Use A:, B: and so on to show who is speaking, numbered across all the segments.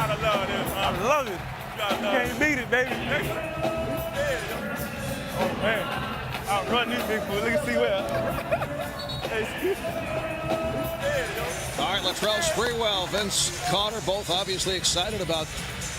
A: gotta love this, man.
B: I love it. You can't beat it, baby. Oh, man. I'll run this big fool. Look and see well.
C: All right, LATRELL, SPREWELL, Vince Carter, both obviously excited about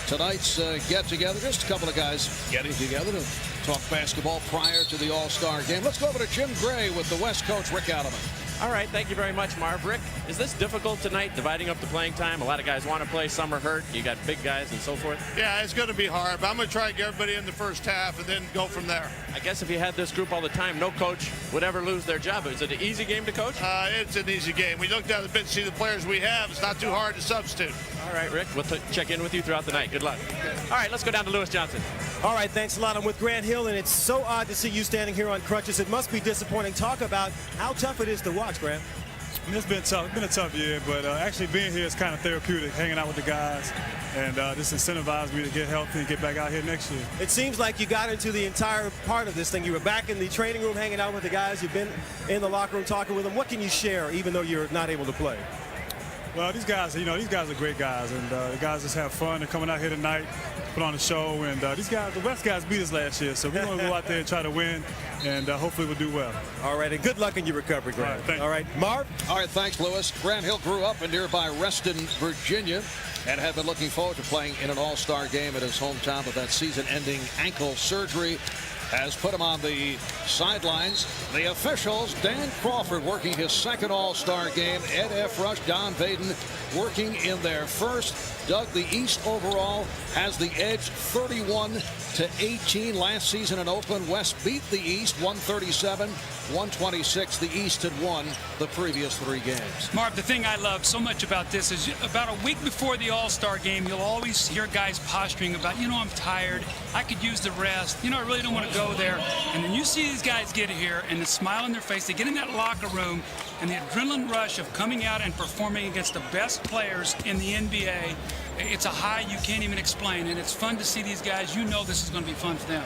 C: tonight's get-together. Just a couple of guys getting together to talk basketball prior to the All-Star game. Let's go over to Jim Gray with the West coach, Rick Alleman.
D: All right, thank you very much, Marv. Rick, is this difficult tonight, dividing up the playing time? A lot of guys want to play, some are hurt. You got big guys and so forth.
E: Yeah, it's going to be hard, but I'm going to try to get everybody in the first half and then go from there.
D: I guess if you had this group all the time, no coach would ever lose their job. Is it an easy game to coach?
E: It's an easy game. We looked at the bench, see the players we have. It's not too hard to substitute.
D: All right, Rick, we'll check in with you throughout the night. Good luck. All right, let's go down to Lewis Johnson.
F: All right, thanks a lot. I'm with Grant Hill, and it's so odd to see you standing here on crutches. It must be disappointing. Talk about how tough it is to watch, Grant.
B: I mean, it's been tough. It's been a tough year, but actually being here is kind of therapeutic, hanging out with the guys, and this incentivized me to get healthy and get back out here next year.
F: It seems like you got into the entire part of this thing. You were back in the training room hanging out with the guys. You've been in the locker room talking with them. What can you share, even though you're not able to play?
B: Well, these guys, these guys are great guys, and the guys just have fun. They're coming out here tonight, put on a show, and these guys, the West guys beat us last year, so we're going to go out there and try to win, and hopefully we'll do well.
F: All right, and good luck in your recovery, Grant. All right, Marv?
C: All right, thanks, Lewis. Grant Hill grew up in nearby Reston, Virginia, and had been looking forward to playing in an all-star game at his hometown, but that season-ending ankle surgery has put him on the sidelines. The officials, Dan Crawford working his second all-star game, Ed F. Rush, Don Vaden working in their first. Doug, the East overall has the edge 31-18 last season in Oakland. West beat the East 137-126. The East had won the previous 3 games.
G: Marv, the thing I love so much about this is about a week before the All-Star game, you'll always hear guys posturing about, I'm tired. I could use the rest. I really don't want to go there. And then you see these guys get here and the smile on their face. They get in that locker room and the adrenaline rush of coming out and performing against the best players in the NBA. It's a high you can't even explain, and it's fun to see these guys. This is going to be fun for them.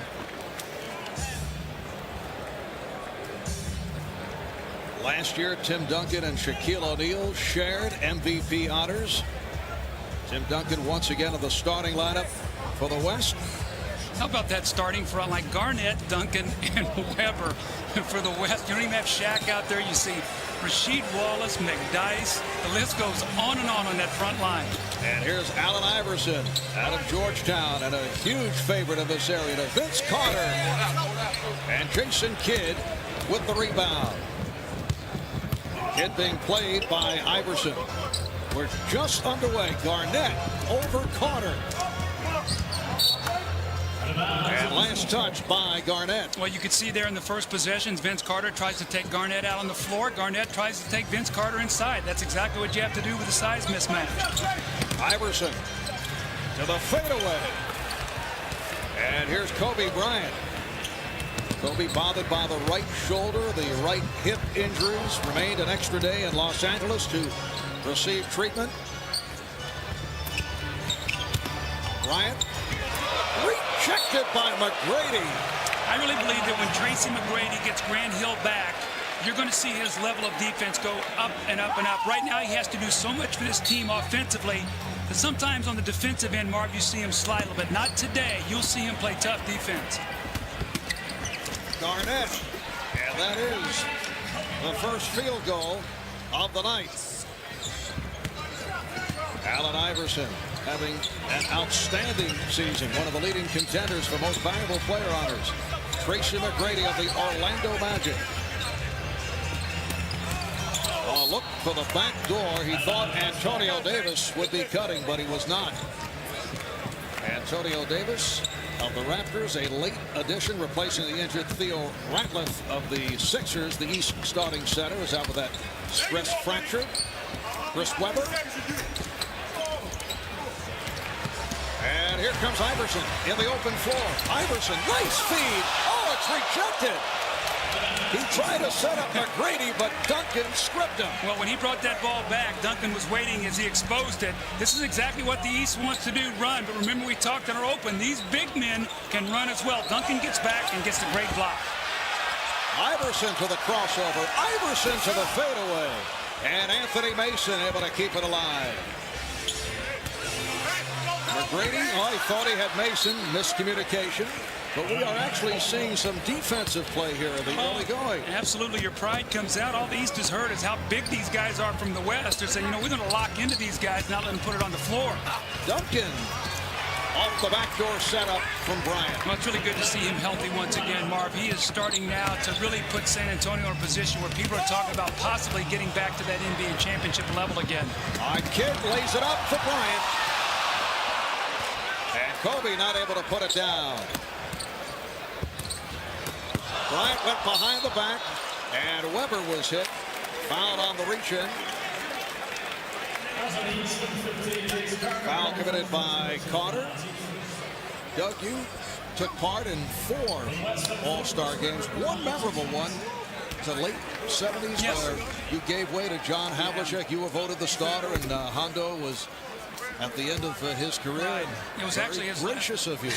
C: Last year, Tim Duncan and Shaquille O'Neal shared MVP honors. Tim Duncan once again in the starting lineup for the West.
G: How about that starting front like Garnett, Duncan, and Weber for the West? You don't even have Shaq out there. You see Rasheed Wallace, McDyess. The list goes on that front line.
C: And here's Allen Iverson out of Georgetown, and a huge favorite of this area to Vince Carter. And Jason Kidd with the rebound. Kidd being played by Iverson. We're just underway. Garnett over Carter. And last touch by Garnett.
G: Well, you could see there in the first possessions, Vince Carter tries to take Garnett out on the floor. Garnett tries to take Vince Carter inside. That's exactly what you have to do with a size mismatch.
C: Iverson to the fadeaway. And here's Kobe Bryant. Kobe bothered by the right shoulder. The right hip injuries. Remained an extra day in Los Angeles to receive treatment. Bryant. Rejected by McGrady.
G: I really believe that when Tracy McGrady gets Grant Hill back, you're going to see his level of defense go up and up and up. Right now, he has to do so much for this team offensively that sometimes on the defensive end, Marv, you see him slide a little bit. Not today. You'll see him play tough defense.
C: Garnett. And that is the first field goal of the night. Allen Iverson having an outstanding season, one of the leading contenders for most valuable player honors. Tracy McGrady of the Orlando Magic. A look for the back door. He thought Antonio Davis would be cutting, but he was not. Antonio Davis of the Raptors, a late addition, replacing the injured Theo Ratliff of the Sixers. The East starting center is out with that stress fracture. Chris Webber. And here comes Iverson in the open floor. Iverson, nice feed. Oh, it's rejected. He tried to set up McGrady, but Duncan stripped him.
G: Well, when he brought that ball back, Duncan was waiting as he exposed it. This is exactly what the East wants to do, run. But remember, we talked in our open, these big men can run as well. Duncan gets back and gets a great block.
C: Iverson to the crossover. Iverson to the fadeaway. And Anthony Mason able to keep it alive. McGrady, oh, he thought he had Mason. Miscommunication. But we are actually seeing some defensive play here in the early going.
G: Absolutely, your pride comes out. All the East has heard is how big these guys are from the West. They're saying, you know, we're going to lock into these guys, not let them put it on the floor.
C: Duncan off the backdoor setup from Bryant.
G: Well, it's really good to see him healthy once again, Marv. He is starting now to really put San Antonio in a position where people are talking about possibly getting back to that NBA championship level again.
C: All right, Kidd lays it up for Bryant. And Kobe not able to put it down. Bryant went behind the back, and Weber was hit. Foul on the reach-in. Foul committed by Carter. Doug, you took part in 4 All-Star games. One memorable one, the late 70s,
G: yes,
C: where you gave way to John Havlicek. You were voted the starter, and Hondo was at the end of his career.
G: Right. It was actually
C: gracious of you.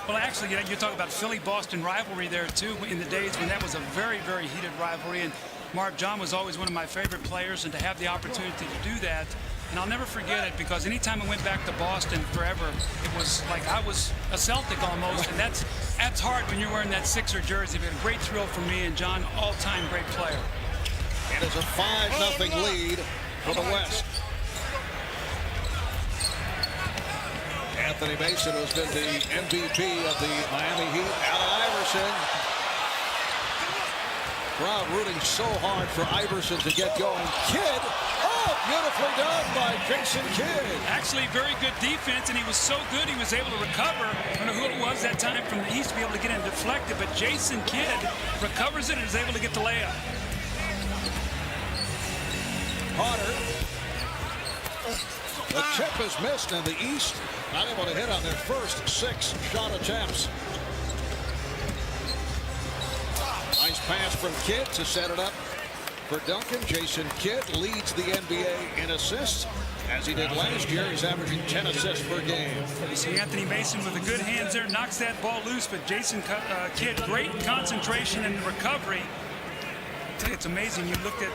G: Well, actually, you know, you're talking about Philly-Boston rivalry there, too, in the days when that was a very, very heated rivalry. And Marv John was always one of my favorite players, and to have the opportunity to do that, and I'll never forget it, because anytime I went back to Boston forever, it was like I was a Celtic almost, and that's hard when you're wearing that Sixer jersey. But a great thrill for me, and John, all-time great player.
C: It is a 5-0 lead for the West. Anthony Mason has been the MVP of the Miami Heat. Allen Iverson. Crowd rooting so hard for Iverson to get going. Kidd. Oh, beautifully done by Jason Kidd.
G: Actually, very good defense, and he was so good he was able to recover. I don't know who it was that time from the East to be able to get him deflected, but Jason Kidd recovers it and is able to get the layup.
C: Carter. The chip is missed, and the East not able to hit on their first 6 shot attempts. Nice pass from Kidd to set it up for Duncan. Jason Kidd leads the NBA in assists, as he did last year. He's averaging 10 assists per game.
G: You see Anthony Mason with the good hands there, knocks that ball loose, but Jason Kidd, great concentration and recovery. I tell you, it's amazing. You look at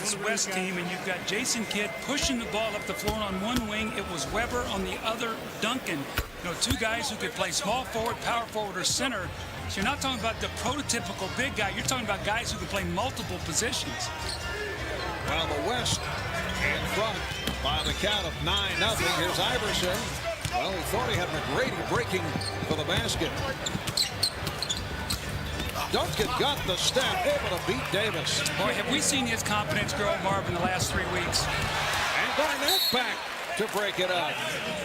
G: this West team, and you've got Jason Kidd pushing the ball up the floor on one wing. It was Weber on the other, Duncan. You know, 2 guys who could play small forward, power forward, or center. So you're not talking about the prototypical big guy. You're talking about guys who can play multiple positions.
C: Well, the West in front by the count of 9-0. Here's Iverson. Well, he thought he had McGrady breaking for the basket. Duncan got the step, able to beat Davis.
G: Boy, have we seen his confidence grow, Marv, in the last 3 weeks.
C: And Garnett back to break it up.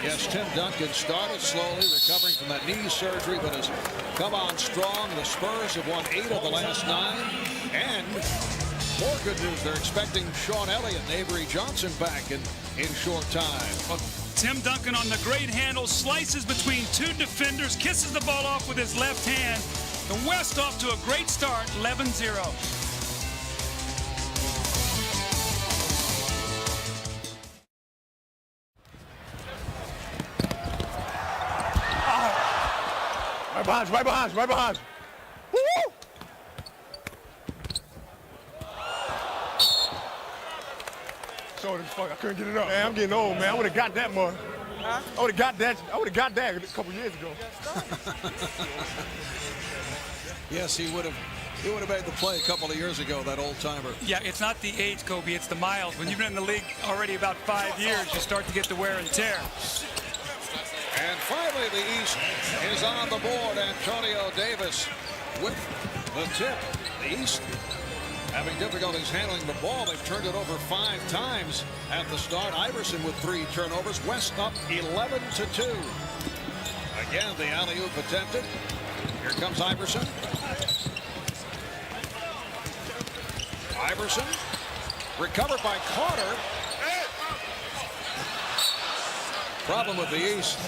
C: Yes, Tim Duncan started slowly, recovering from that knee surgery, but has come on strong. The Spurs have won 8 of the last 9. And more good news, they're expecting Sean Elliott and Avery Johnson back in short time.
G: Well, Tim Duncan on the great handle, slices between 2 defenders, kisses the ball off with his left hand. The West off to a great start, 11-0.
A: Right behind you, right behind you, right behind you. Woo! Short as fuck, I couldn't get it up. Man, I'm getting old, man. I would have got that more. Huh? I would have got that a couple years ago.
C: Yes, he would have made the play a couple of years ago, that old timer.
G: Yeah, it's not the age, Kobe, it's the miles. When you've been in the league already about 5 years, you start to get the wear and tear.
C: And finally, the East is on the board. Antonio Davis with the tip. The East having difficulties handling the ball. They've turned it over 5 times at the start. Iverson with 3 turnovers. West up 11-2. Again, the alley-oop attempted. Here comes Iverson. Iverson recovered by Carter. Problem with the East,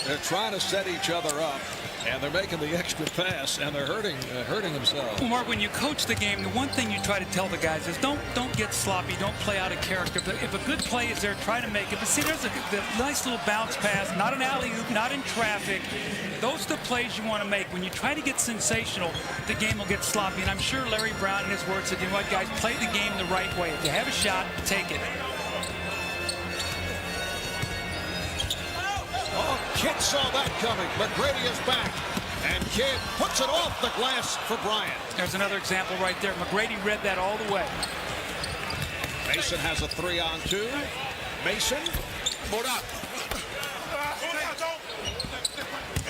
C: they're trying to set each other up, and they're making the extra pass, and they're hurting themselves.
G: Well, Mark, when you coach the game, the one thing you try to tell the guys is don't get sloppy, don't play out of character. But if a good play is there, try to make it. But see, there's a nice little bounce pass, not an alley-oop, not in traffic. Those are the plays you want to make. When you try to get sensational, the game will get sloppy. And I'm sure Larry Brown, in his words, said, you know what, guys, play the game the right way. If you have a shot, take it.
C: Oh, Kidd saw that coming. McGrady is back. And Kidd puts it off the glass for Bryant.
G: There's another example right there. McGrady read that all the way.
C: Mason has a 3-on-2. Mason.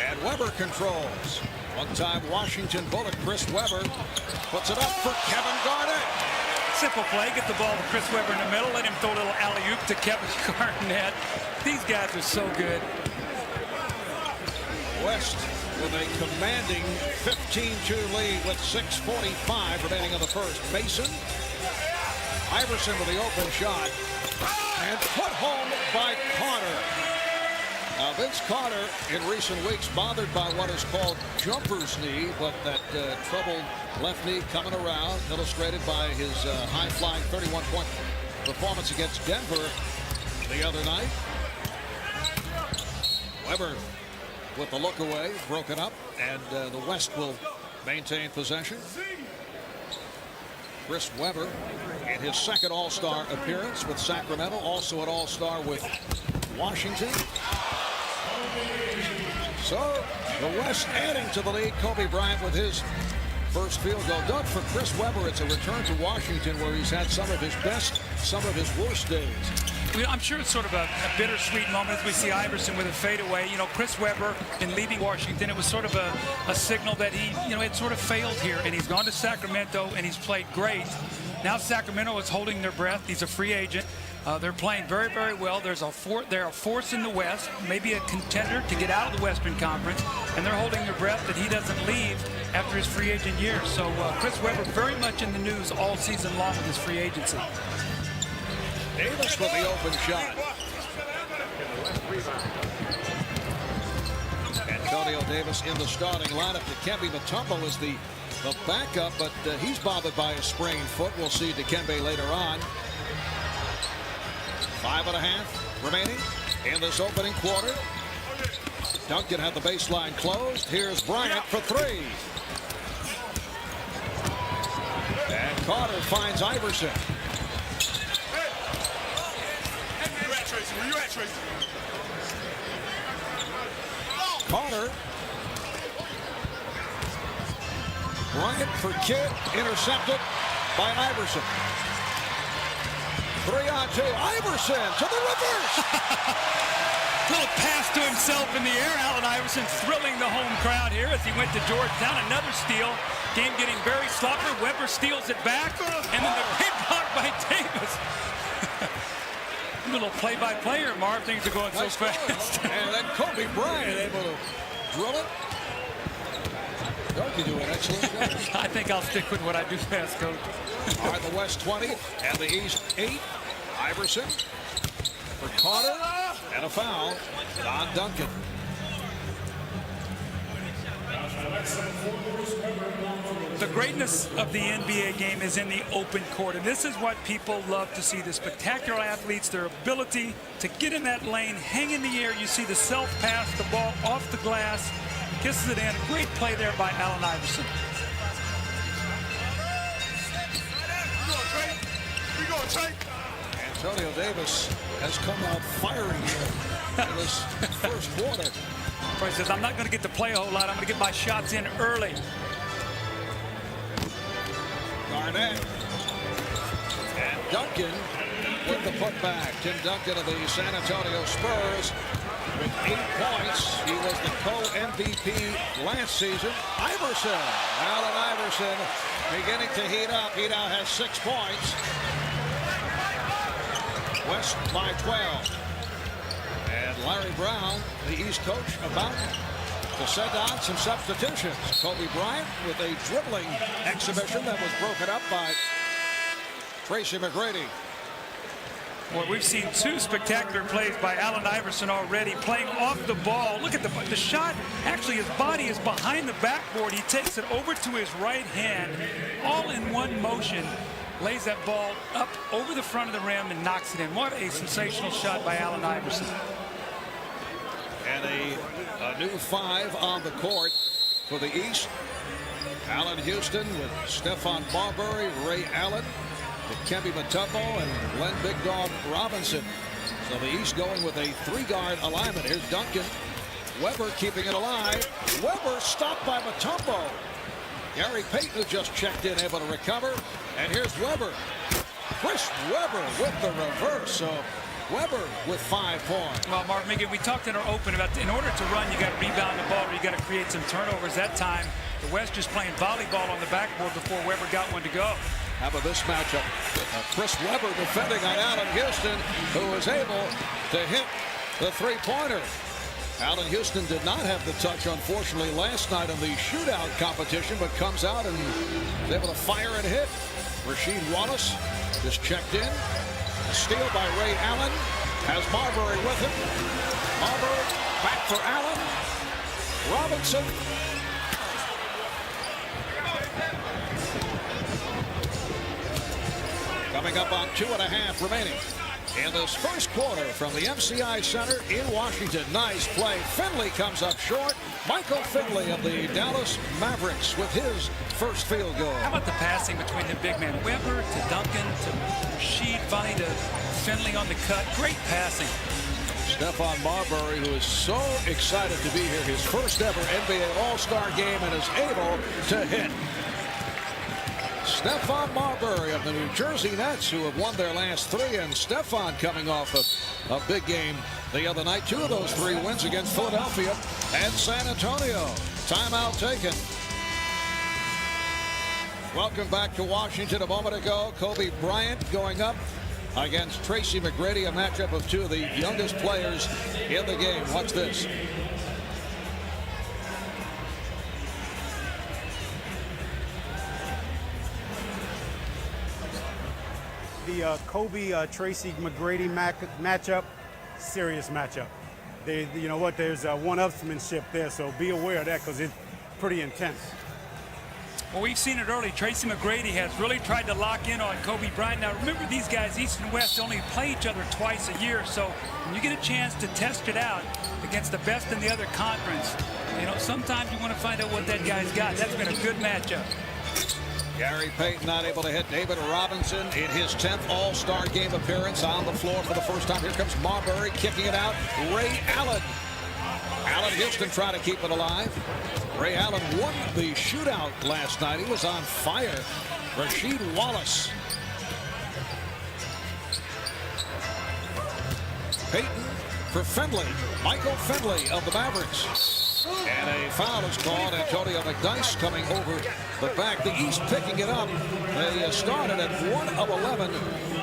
C: And Weber controls. One-time Washington bullet, Chris Weber puts it up for Kevin Garnett.
G: Simple play, get the ball to Chris Weber in the middle, let him throw a little alley-oop to Kevin Garnett. These guys are so good.
C: West with a commanding 15-2 lead with 6:45 remaining in the first. Mason. Iverson with the open shot. And put home by Carter. Now, Vince Carter in recent weeks bothered by what is called jumper's knee, but that troubled left knee coming around, illustrated by his high-flying 31-point performance against Denver the other night. Weber with the look away, broken up, and the West will maintain possession. Chris Weber in his second All-Star appearance with Sacramento, also an All-Star with Washington. So the West adding to the lead. Kobe Bryant with his first field goal. Doug, for Chris Weber, it's a return to Washington where he's had some of his best, some of his worst days.
G: I'm sure it's sort of a bittersweet moment as we see Iverson with a fadeaway. You know, Chris Weber, in leaving Washington, it was sort of a signal that he, had sort of failed here. And he's gone to Sacramento, and he's played great. Now Sacramento is holding their breath. He's a free agent. They're playing very, very well. They're a force in the West, maybe a contender to get out of the Western Conference, and they're holding their breath that he doesn't leave after his free agent year. So Chris Weber very much in the news all season long with his free agency.
C: Davis with the open shot. Antonio Davis in the starting lineup. Dikembe Mutombo is the backup, but he's bothered by a sprained foot. We'll see Dikembe later on. 5.5 remaining in this opening quarter. Duncan had the baseline closed. Here's Bryant for three. And Carter finds Iverson.
A: Where you at, Tracy?
C: Carter. Bryant for Kidd, intercepted by Iverson. 3-on-2. Iverson to the reverse.
G: Little pass to himself in the air. Allen Iverson thrilling the home crowd here as he went to Georgetown. Another steal. Game getting very sloppy. Weber steals it back. And then the big block by Davis. A little play-by-play here, Marv. Things are going so fast.
C: And then Kobe Bryant able to drill it. Doug, you do an excellent job.
G: I think I'll stick with what I do best, Coach.
C: All right, the West 20 and the East 8. Iverson for Carter, and a foul on Duncan.
G: The greatness of the NBA game is in the open court, and this is what people love to see. The spectacular athletes, their ability to get in that lane, hang in the air. You see the self-pass, the ball off the glass, kisses it in. Great play there by Allen Iverson.
C: Antonio Davis has come out firing here in this first quarter.
G: He says, I'm not going to get to play a whole lot. I'm going to get my shots in early.
C: Garnett. And Duncan with the putback. Tim Duncan of the San Antonio Spurs with 8 points. He was the co-MVP last season. Iverson. Allen Iverson beginning to heat up. He now has 6 points. West by 12. And Larry Brown, the East coach, about to send on some substitutions. Kobe Bryant with a dribbling exhibition that was broken up by Tracy McGrady.
G: Well, we've seen 2 spectacular plays by Allen Iverson already, playing off the ball. Look at the shot. Actually, his body is behind the backboard. He takes it over to his right hand, all in one motion. Lays that ball up over the front of the rim and knocks it in. What a sensational shot by Allen Iverson.
C: And a new 5 on the court for the East. Allen Houston with Stephon Marbury, Ray Allen, Dikembe Mutombo, and Glenn Big Dog Robinson. So the East going with a 3-guard alignment. Here's Duncan Weber keeping it alive. Weber stopped by Mutombo. Gary Payton, who just checked in, able to recover. And here's Weber. Chris Weber with the reverse. So Weber with 5 points.
G: Well, Mark Megan, we talked in our open about in order to run, you got to rebound the ball or you got to create some turnovers. That time, the West just playing volleyball on the backboard before Weber got one to go.
C: How about this matchup? Chris Weber defending on Allen Houston, who was able to hit the three-pointer. Allen Houston did not have the touch, unfortunately, last night in the shootout competition, but comes out and is able to fire and hit. Rasheed Wallace just checked in. A steal by Ray Allen. Has Marbury with him. Marbury back for Allen. Robinson. Coming up on 2.5 remaining in this first quarter from the MCI Center in Washington. Nice play. Finley comes up short. Michael Finley of the Dallas Mavericks with his first field goal.
G: How about the passing between the big men? Weber to Duncan to Rasheed, finally to Finley on the cut. Great passing.
C: Stephon Marbury, who is so excited to be here, his first ever NBA All-Star game, and is able to hit. Stephon Marbury of the New Jersey Nets, who have won their last 3, and Stephon coming off a big game the other night. 2 of those 3 wins against Philadelphia and San Antonio. Timeout taken. Welcome back to Washington. A moment ago, Kobe Bryant going up against Tracy McGrady, a matchup of 2 of the youngest players in the game. Watch this.
H: The Kobe-Tracy McGrady matchup, serious matchup. You know what, there's one-upsmanship there, so be aware of that because it's pretty intense.
G: Well, we've seen it early. Tracy McGrady has really tried to lock in on Kobe Bryant. Now, remember, these guys, East and West, only play each other twice a year, so when you get a chance to test it out against the best in the other conference, you know, sometimes you want to find out what that guy's got. That's been a good matchup.
C: Gary Payton not able to hit David Robinson in his 10th All-Star game appearance on the floor for the first time. Here comes Marbury kicking it out. Ray Allen. Allen Houston trying to keep it alive. Ray Allen won the shootout last night. He was on fire. Rasheed Wallace. Payton for Finley. Michael Finley of the Mavericks. And a foul is called. Antonio McDyess coming over the back. The East picking it up. They started at 1 of 11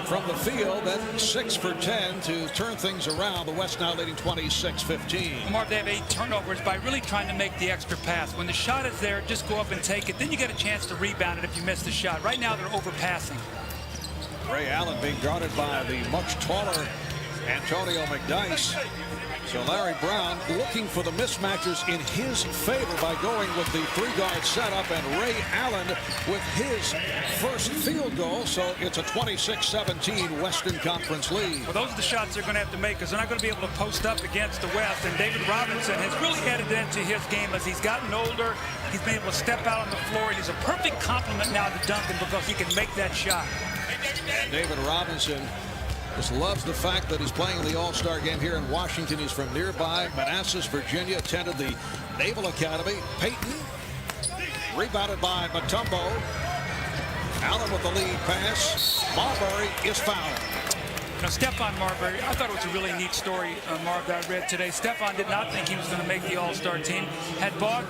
C: from the field, then 6 for 10 to turn things around. The West now leading 26-15.
G: Mark, they have 8 turnovers by really trying to make the extra pass. When the shot is there, just go up and take it. Then you get a chance to rebound it if you miss the shot. Right now, they're overpassing.
C: Ray Allen being guarded by the much taller Antonio McDyess. So Larry Brown looking for the mismatches in his favor by going with the 3-guard setup, and Ray Allen with his first field goal. So it's a 26-17 Western Conference lead.
G: Well, those are the shots they're going to have to make because they're not going to be able to post up against the West. And David Robinson has really added that to his game as he's gotten older. He's been able to step out on the floor. He's a perfect complement now to Duncan because he can make that shot.
C: And David Robinson just loves the fact that he's playing in the All-Star game here in Washington. He's from nearby Manassas, Virginia, attended the Naval Academy. Payton, rebounded by Mutombo. Allen with the lead pass. Marbury is fouled.
G: Now, Stephon Marbury, I thought it was a really neat story, Marv, that I read today. Stephon did not think he was going to make the All-Star team. Had bought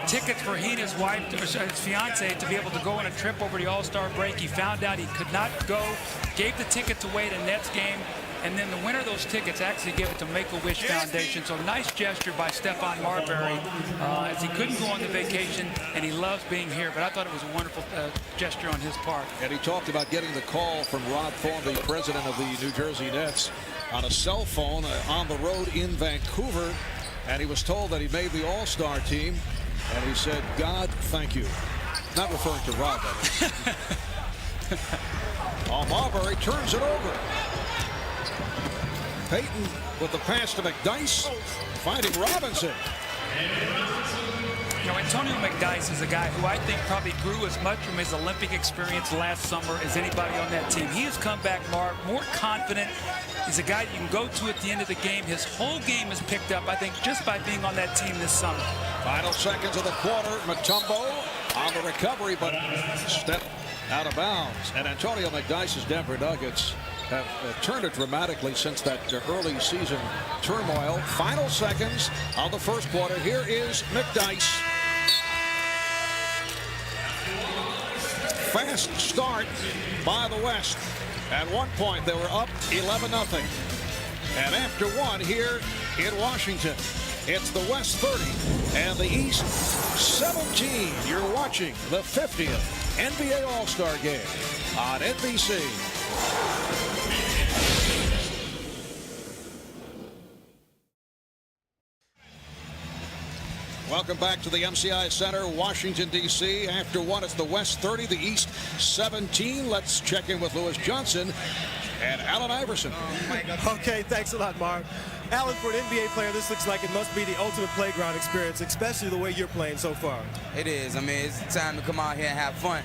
G: tickets for he and his wife, or his fiance, to be able to go on a trip over the All-Star break. He found out he could not go, gave the tickets away to Nets game, and then the winner of those tickets actually gave it to Make-A-Wish Foundation. So nice gesture by Stephon Marbury as he couldn't go on the vacation, and he loves being here. But I thought it was a wonderful gesture on his part.
C: And he talked about getting the call from Rob Thorne, the president of the New Jersey Nets, on a cell phone on the road in Vancouver. And he was told that he made the All-Star team. And he said, God, thank you. Not referring to Rob, that is. Marbury turns it over. Payton with the pass to McDyess, finding Robinson.
G: You know, Antonio McDyess is a guy who I think probably grew as much from his Olympic experience last summer as anybody on that team. He has come back, Mark, more confident. He's a guy you can go to at the end of the game. His whole game is picked up, I think, just by being on that team this summer.
C: Final seconds of the quarter. Mutombo on the recovery, but step out of bounds. And Antonio McDyce's Denver Nuggets have turned it dramatically since that early season turmoil. Final seconds of the first quarter. Here is McDyce. Fast start by the West. At one point, they were up 11-0. And after one here in Washington, it's the West 30 and the East 17. You're watching the 50th NBA All-Star Game on NBC. Welcome back to the MCI Center, Washington, D.C. After one, it's the West 30, the East 17. Let's check in with Lewis Johnson and Allen Iverson.
F: Okay, thanks a lot, Mark. Allen, for an NBA player, this looks like it must be the ultimate playground experience, especially the way you're playing so far.
I: It is. I mean, it's time to come out here and have fun.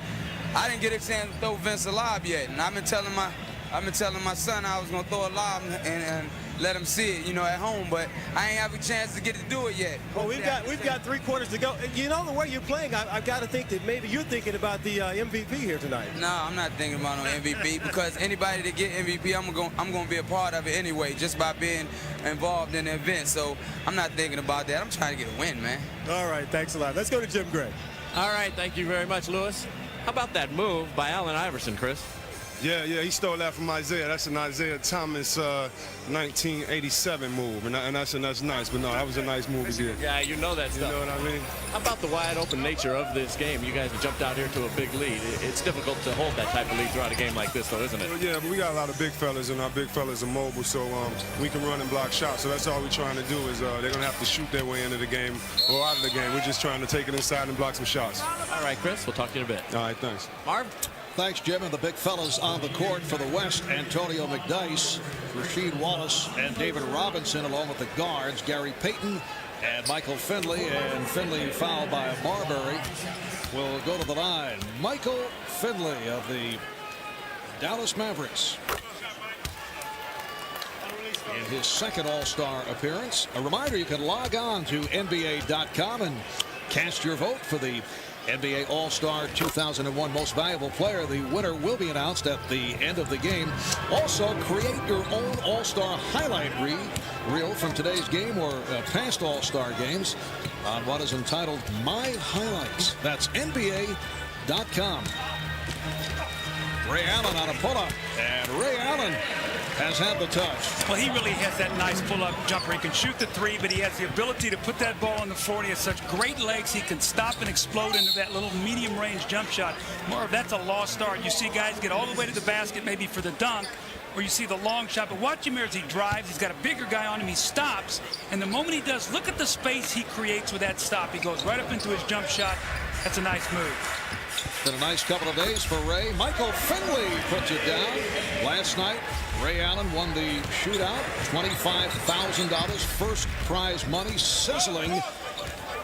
I: I didn't get a chance to throw Vince a lob yet, and I've been telling my son I was gonna throw a lob and let him see it, you know, at home, but I ain't have a chance to get to do it yet.
F: Well, we've got 3 quarters to go. You know, the way you're playing, I've got to think that maybe you're thinking about the MVP here tonight.
I: No, I'm not thinking about no MVP because anybody that get MVP, I'm gonna be a part of it anyway, just by being involved in the event. So I'm not thinking about that. I'm trying to get a win, man.
F: All right, thanks a lot. Let's go to Jim Gray.
D: All right, thank you very much, Lewis. How about that move by Allen Iverson, Chris?
A: Yeah, he stole that from Isaiah. That's an Isaiah Thomas 1987 move, and that's nice. But no, that was a nice move he did.
D: Yeah, you know that stuff.
A: You know what I mean?
D: How about the wide open nature of this game? You guys have jumped out here to a big lead. It's difficult to hold that type of lead throughout a game like this, though, isn't it?
A: Well, yeah, but we got a lot of big fellas, and our big fellas are mobile, so we can run and block shots. So that's all we're trying to do is they're going to have to shoot their way into the game or out of the game. We're just trying to take it inside and block some shots.
D: All right, Chris, we'll talk to you in a bit.
A: All right, thanks.
D: Marv?
C: Thanks, Jim. And the big fellas on the court for the West, Antonio McDyce, Rasheed Wallace, and David Robinson, along with the guards, Gary Payton and Michael Finley. And Finley fouled by Marbury will go to the line. Michael Finley of the Dallas Mavericks in his second All-Star appearance. A reminder, you can log on to NBA.com and cast your vote for the NBA All-Star 2001 Most Valuable Player. The winner will be announced at the end of the game. Also, create your own All-Star highlight reel from today's game or past All-Star games on what is entitled My Highlights. That's NBA.com. Ray Allen on a pull-up, and Ray Allen has had the touch.
G: Well, he really has that nice pull-up jumper. He can shoot the 3, but he has the ability to put that ball on the floor. He has such great legs. He can stop and explode into that little medium-range jump shot. More of that's a lost art. You see guys get all the way to the basket maybe for the dunk, or you see the long shot, but watch him here as he drives. He's got a bigger guy on him. He stops, and the moment he does, look at the space he creates with that stop. He goes right up into his jump shot. That's a nice move.
C: Been a nice couple of days for Ray. Michael Finley puts it down. Last night, Ray Allen won the shootout. $25,000 first prize money sizzling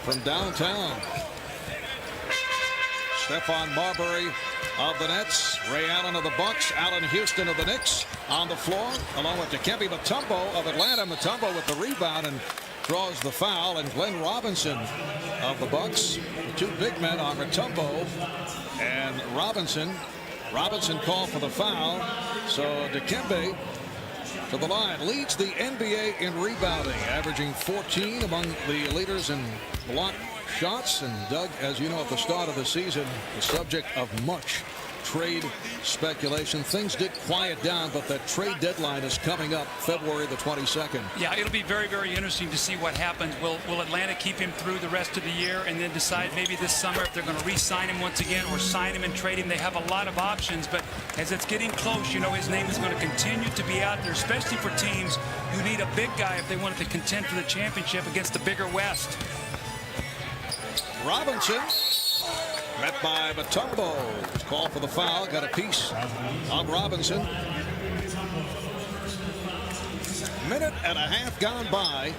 C: from downtown. Stephon Marbury of the Nets, Ray Allen of the Bucks, Allen Houston of the Knicks on the floor, along with Dikembe Mutombo of Atlanta. Mutombo with the rebound and draws the foul, and Glenn Robinson of the Bucks. The 2 big men on Mutombo and Robinson. Robinson called for the foul, so Dikembe to the line. Leads the NBA in rebounding, averaging 14 among the leaders in block shots. And Doug, as you know, at the start of the season, the subject of much trade speculation. Things did quiet down, but that trade deadline is coming up February the 22nd.
G: Yeah, it'll be very, very interesting to see what happens. Will Atlanta keep him through the rest of the year and then decide maybe this summer if they're going to re-sign him once again or sign him and trade him? They have a lot of options, but as it's getting close, you know, his name is going to continue to be out there, especially for teams who need a big guy if they wanted to contend for the championship against the bigger West.
C: Robinson met by Mutombo. Called for the foul. Got a piece on Robinson. Minute and a half gone by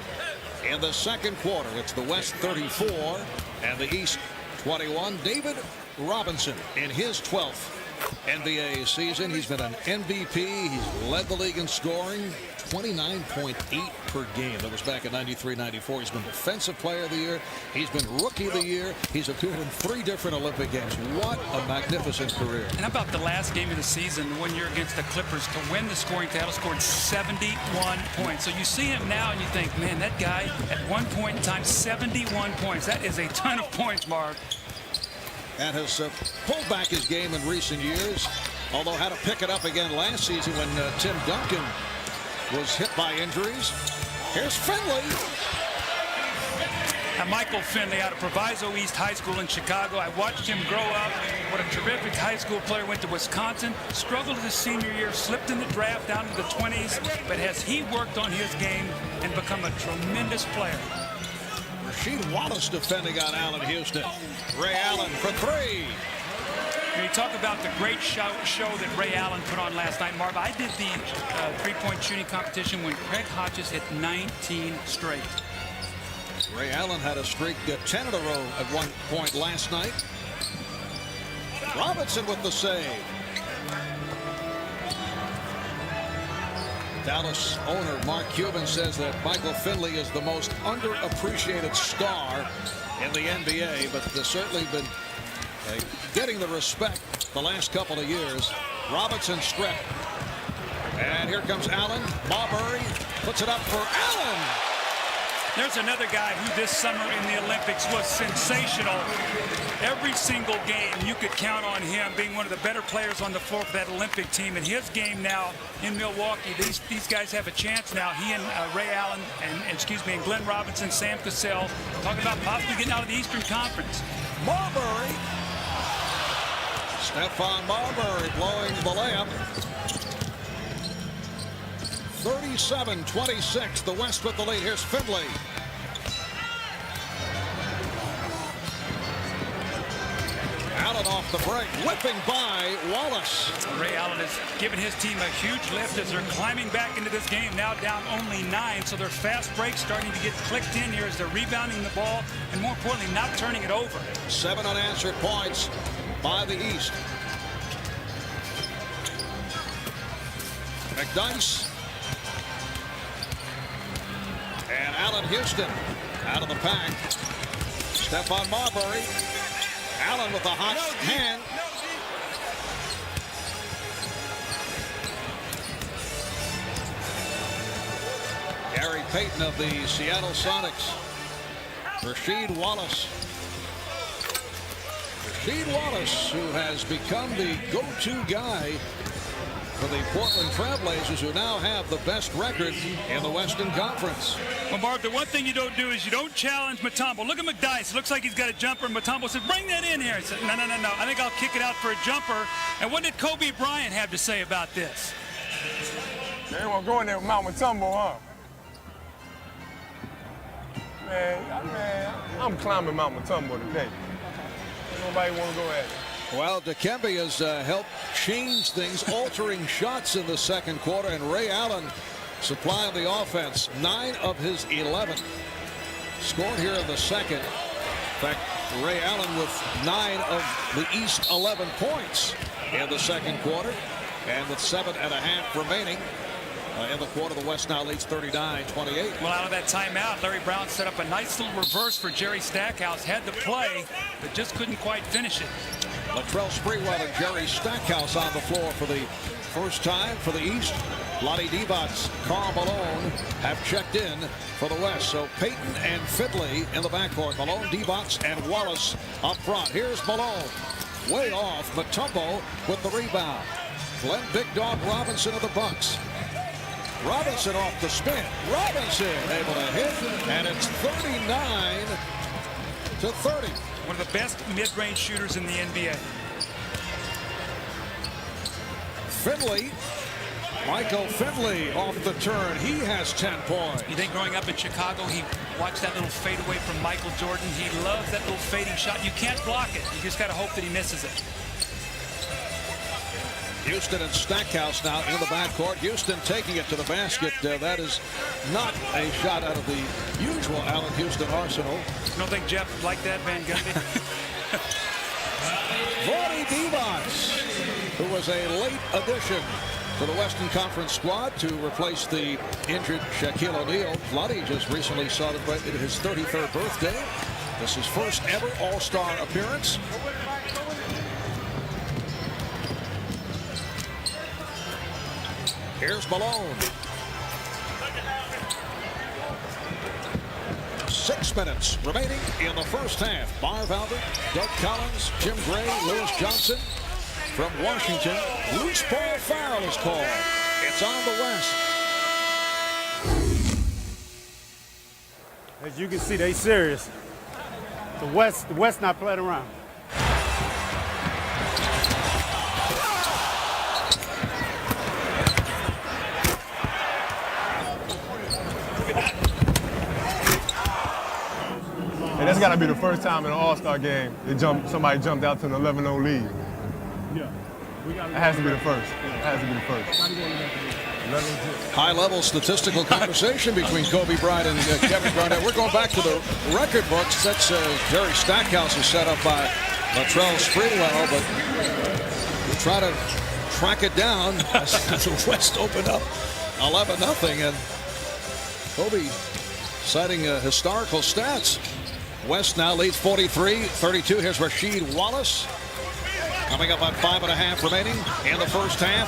C: in the second quarter. It's the West 34 and the East 21. David Robinson in his 12th NBA season. He's been an MVP. He's led the league in scoring, 29.8 per game. That was back in 93-94. He's been Defensive Player of the Year. He's been Rookie of the Year. He's appeared in 3 different Olympic Games. What a magnificent career.
G: And how about the last game of the season, the 1 year against the Clippers, to win the scoring title, scored 71 points. So you see him now and you think, man, that guy at one point in time, 71 points. That is a ton of points, Marv.
C: And has pulled back his game in recent years, although had to pick it up again last season when Tim Duncan was hit by injuries. Here's Finley.
G: And Michael Finley out of Proviso East High School in Chicago. I watched him grow up. What a terrific high school player. Went to Wisconsin, struggled his senior year, slipped in the draft down to the 20s. But has he worked on his game and become a tremendous player?
C: Rasheed Wallace defending on Allen Houston. Ray Allen for 3.
G: You talk about the great show that Ray Allen put on last night, Marv. I did the three-point shooting competition when Craig Hodges hit 19 straight.
C: Ray Allen had a streak 10 in a row at one point last night. Robinson with the save. Dallas owner Mark Cuban says that Michael Finley is the most underappreciated star in the NBA, but there's certainly been getting the respect the last couple of years. Robinson strip. And here comes Allen. Marbury puts it up for Allen.
G: There's another guy who this summer in the Olympics was sensational. Every single game you could count on him being one of the better players on the floor for that Olympic team. And his game now in Milwaukee, these guys have a chance now. He and Ray Allen and Glenn Robinson, Sam Cassell, talking about possibly getting out of the Eastern Conference.
C: Marbury. Stephon Marbury blowing the layup. 37-26, the West with the lead. Here's Finley. Allen off the break, whipping by Wallace.
G: Ray Allen has given his team a huge lift as they're climbing back into this game, now down only 9. So their fast breaks starting to get clicked in here as they're rebounding the ball and, more importantly, not turning it over.
C: 7 unanswered points by the East. McDyess. And Allen Houston out of the pack. Stephon Marbury. Allen with a hot hand. Gary Payton of the Seattle Sonics. Rasheed Wallace. Rasheed Wallace, who has become the go-to guy for the Portland Trailblazers, who now have the best record in the Western Conference.
G: Well, Marv, the one thing you don't do is you don't challenge Mutombo. Look at McDyess. It looks like he's got a jumper, and Mutombo said, bring that in here. He said, no. I think I'll kick it out for a jumper. And what did Kobe Bryant have to say about this?
J: They won't go in there with Mount Mutombo, huh? Man, I'm climbing Mount Mutombo today. Nobody want to go at it.
C: Well, Dikembe has helped change things, altering shots in the second quarter, and Ray Allen supplying the offense. 9 of his 11 scored here in the second. In fact, Ray Allen with 9 of the East 11 points in the second quarter, and with 7.5 remaining in the quarter, the West now leads 39-28.
G: Well, out of that timeout, Larry Brown set up a nice little reverse for Jerry Stackhouse. Had the play, but just couldn't quite finish it.
C: LATRELL, Sprewell, and Jerry Stackhouse on the floor for the first time for the East. Lottie Divac, Karl Malone have checked in for the West. So Payton and Finley in the backcourt. Malone, Divac, and Wallace up front. Here's Malone. Way off. Mutombo with the rebound. Glenn Big Dog Robinson of the Bucks. Robinson off the spin. Robinson able to hit, and it's 39-30.
G: One of the best mid-range shooters in the NBA.
C: Finley, Michael Finley off the turn. He has 10 points.
G: You think growing up in Chicago, he watched that little fadeaway from Michael Jordan. He loves that little fading shot. You can't block it. You just got to hope that he misses it.
C: Houston and Stackhouse now in the backcourt. Houston taking it to the basket. That is not a shot out of the usual Allen Houston arsenal.
G: You don't think Jeff liked that, Van Gundy?
C: Vaughn Divac, who was a late addition For the Western Conference squad to replace the injured Shaquille O'Neal, Vlade just recently celebrated his 33rd birthday. This is his first ever All-Star appearance. Here's Malone. 6 minutes remaining in the first half. Marv Albert, Doug Collins, Jim Gray, Lewis Johnson. From Washington, loose ball foul is called. It's on the West.
H: As you can see, they serious. The West not playing around.
J: And that's got to be the first time in an All-Star game that somebody jumped out to an 11-0 lead.
B: Yeah.
J: It has to be the first. It has to be the first.
C: High-level statistical conversation between Kobe Bryant and Kevin Garnett. We're going back to the record books. That's Jerry Stackhouse is set up by LATRELL Sprewell, but we'll try to track it down as the West opened up 11-0, and Kobe citing historical stats. West now leads 43-32. Here's Rasheed Wallace. Coming up on 5.5 remaining in the first half.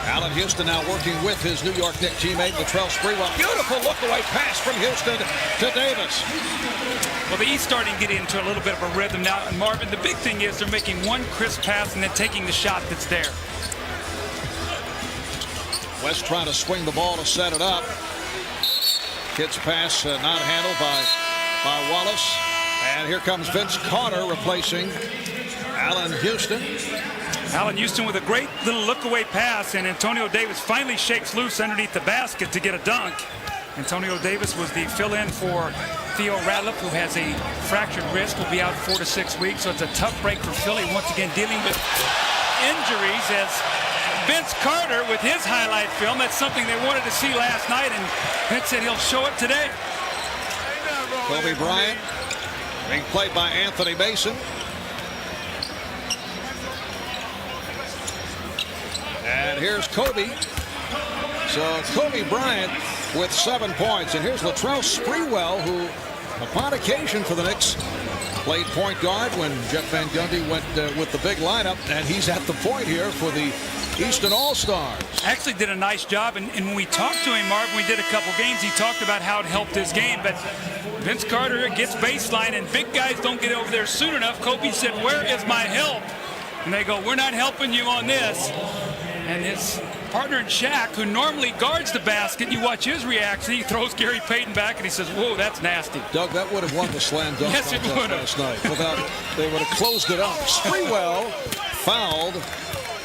C: Allen Houston now working with his New York Knicks teammate LATRELL Sprewell. Beautiful look-away pass from Houston to Davis.
G: Well, the East starting to get into a little bit of a rhythm now. And Marvin, the big thing is they're making one crisp pass and then taking the shot that's there.
C: West trying to swing the ball to set it up. Kid's pass not handled by Wallace. And here comes Vince Carter replacing Allen Houston.
G: Allen Houston with a great little look-away pass, and Antonio Davis finally shakes loose underneath the basket to get a dunk. Antonio Davis was the fill-in for Theo Radliff, who has a fractured wrist, will be out 4 to 6 weeks, so it's a tough break for Philly, once again dealing with injuries, as Vince Carter with his highlight film. That's something they wanted to see last night, and Vince said he'll show it today.
C: Kobe Bryant being played by Anthony Mason. And here's Kobe. So Kobe Bryant with 7 points. And here's LATRELL Sprewell, who upon occasion for the Knicks played point guard when Jeff Van Gundy went with the big lineup. And he's at the point here for the Eastern All-Stars.
G: Actually did a nice job. And when we talked to him, Marvin, we did a couple games, he talked about how it helped his game. But Vince Carter gets baseline, and big guys don't get over there soon enough. Kobe said, "Where is my help?" And they go, "We're not helping you on this." And his partner in Shaq, who normally guards the basket, you watch his reaction. He throws Gary Payton back, and he says, "Whoa, that's nasty."
C: Doug, that would have won the slam dunk
G: yes, it would
C: last night. They would have closed it up. Sprewell fouled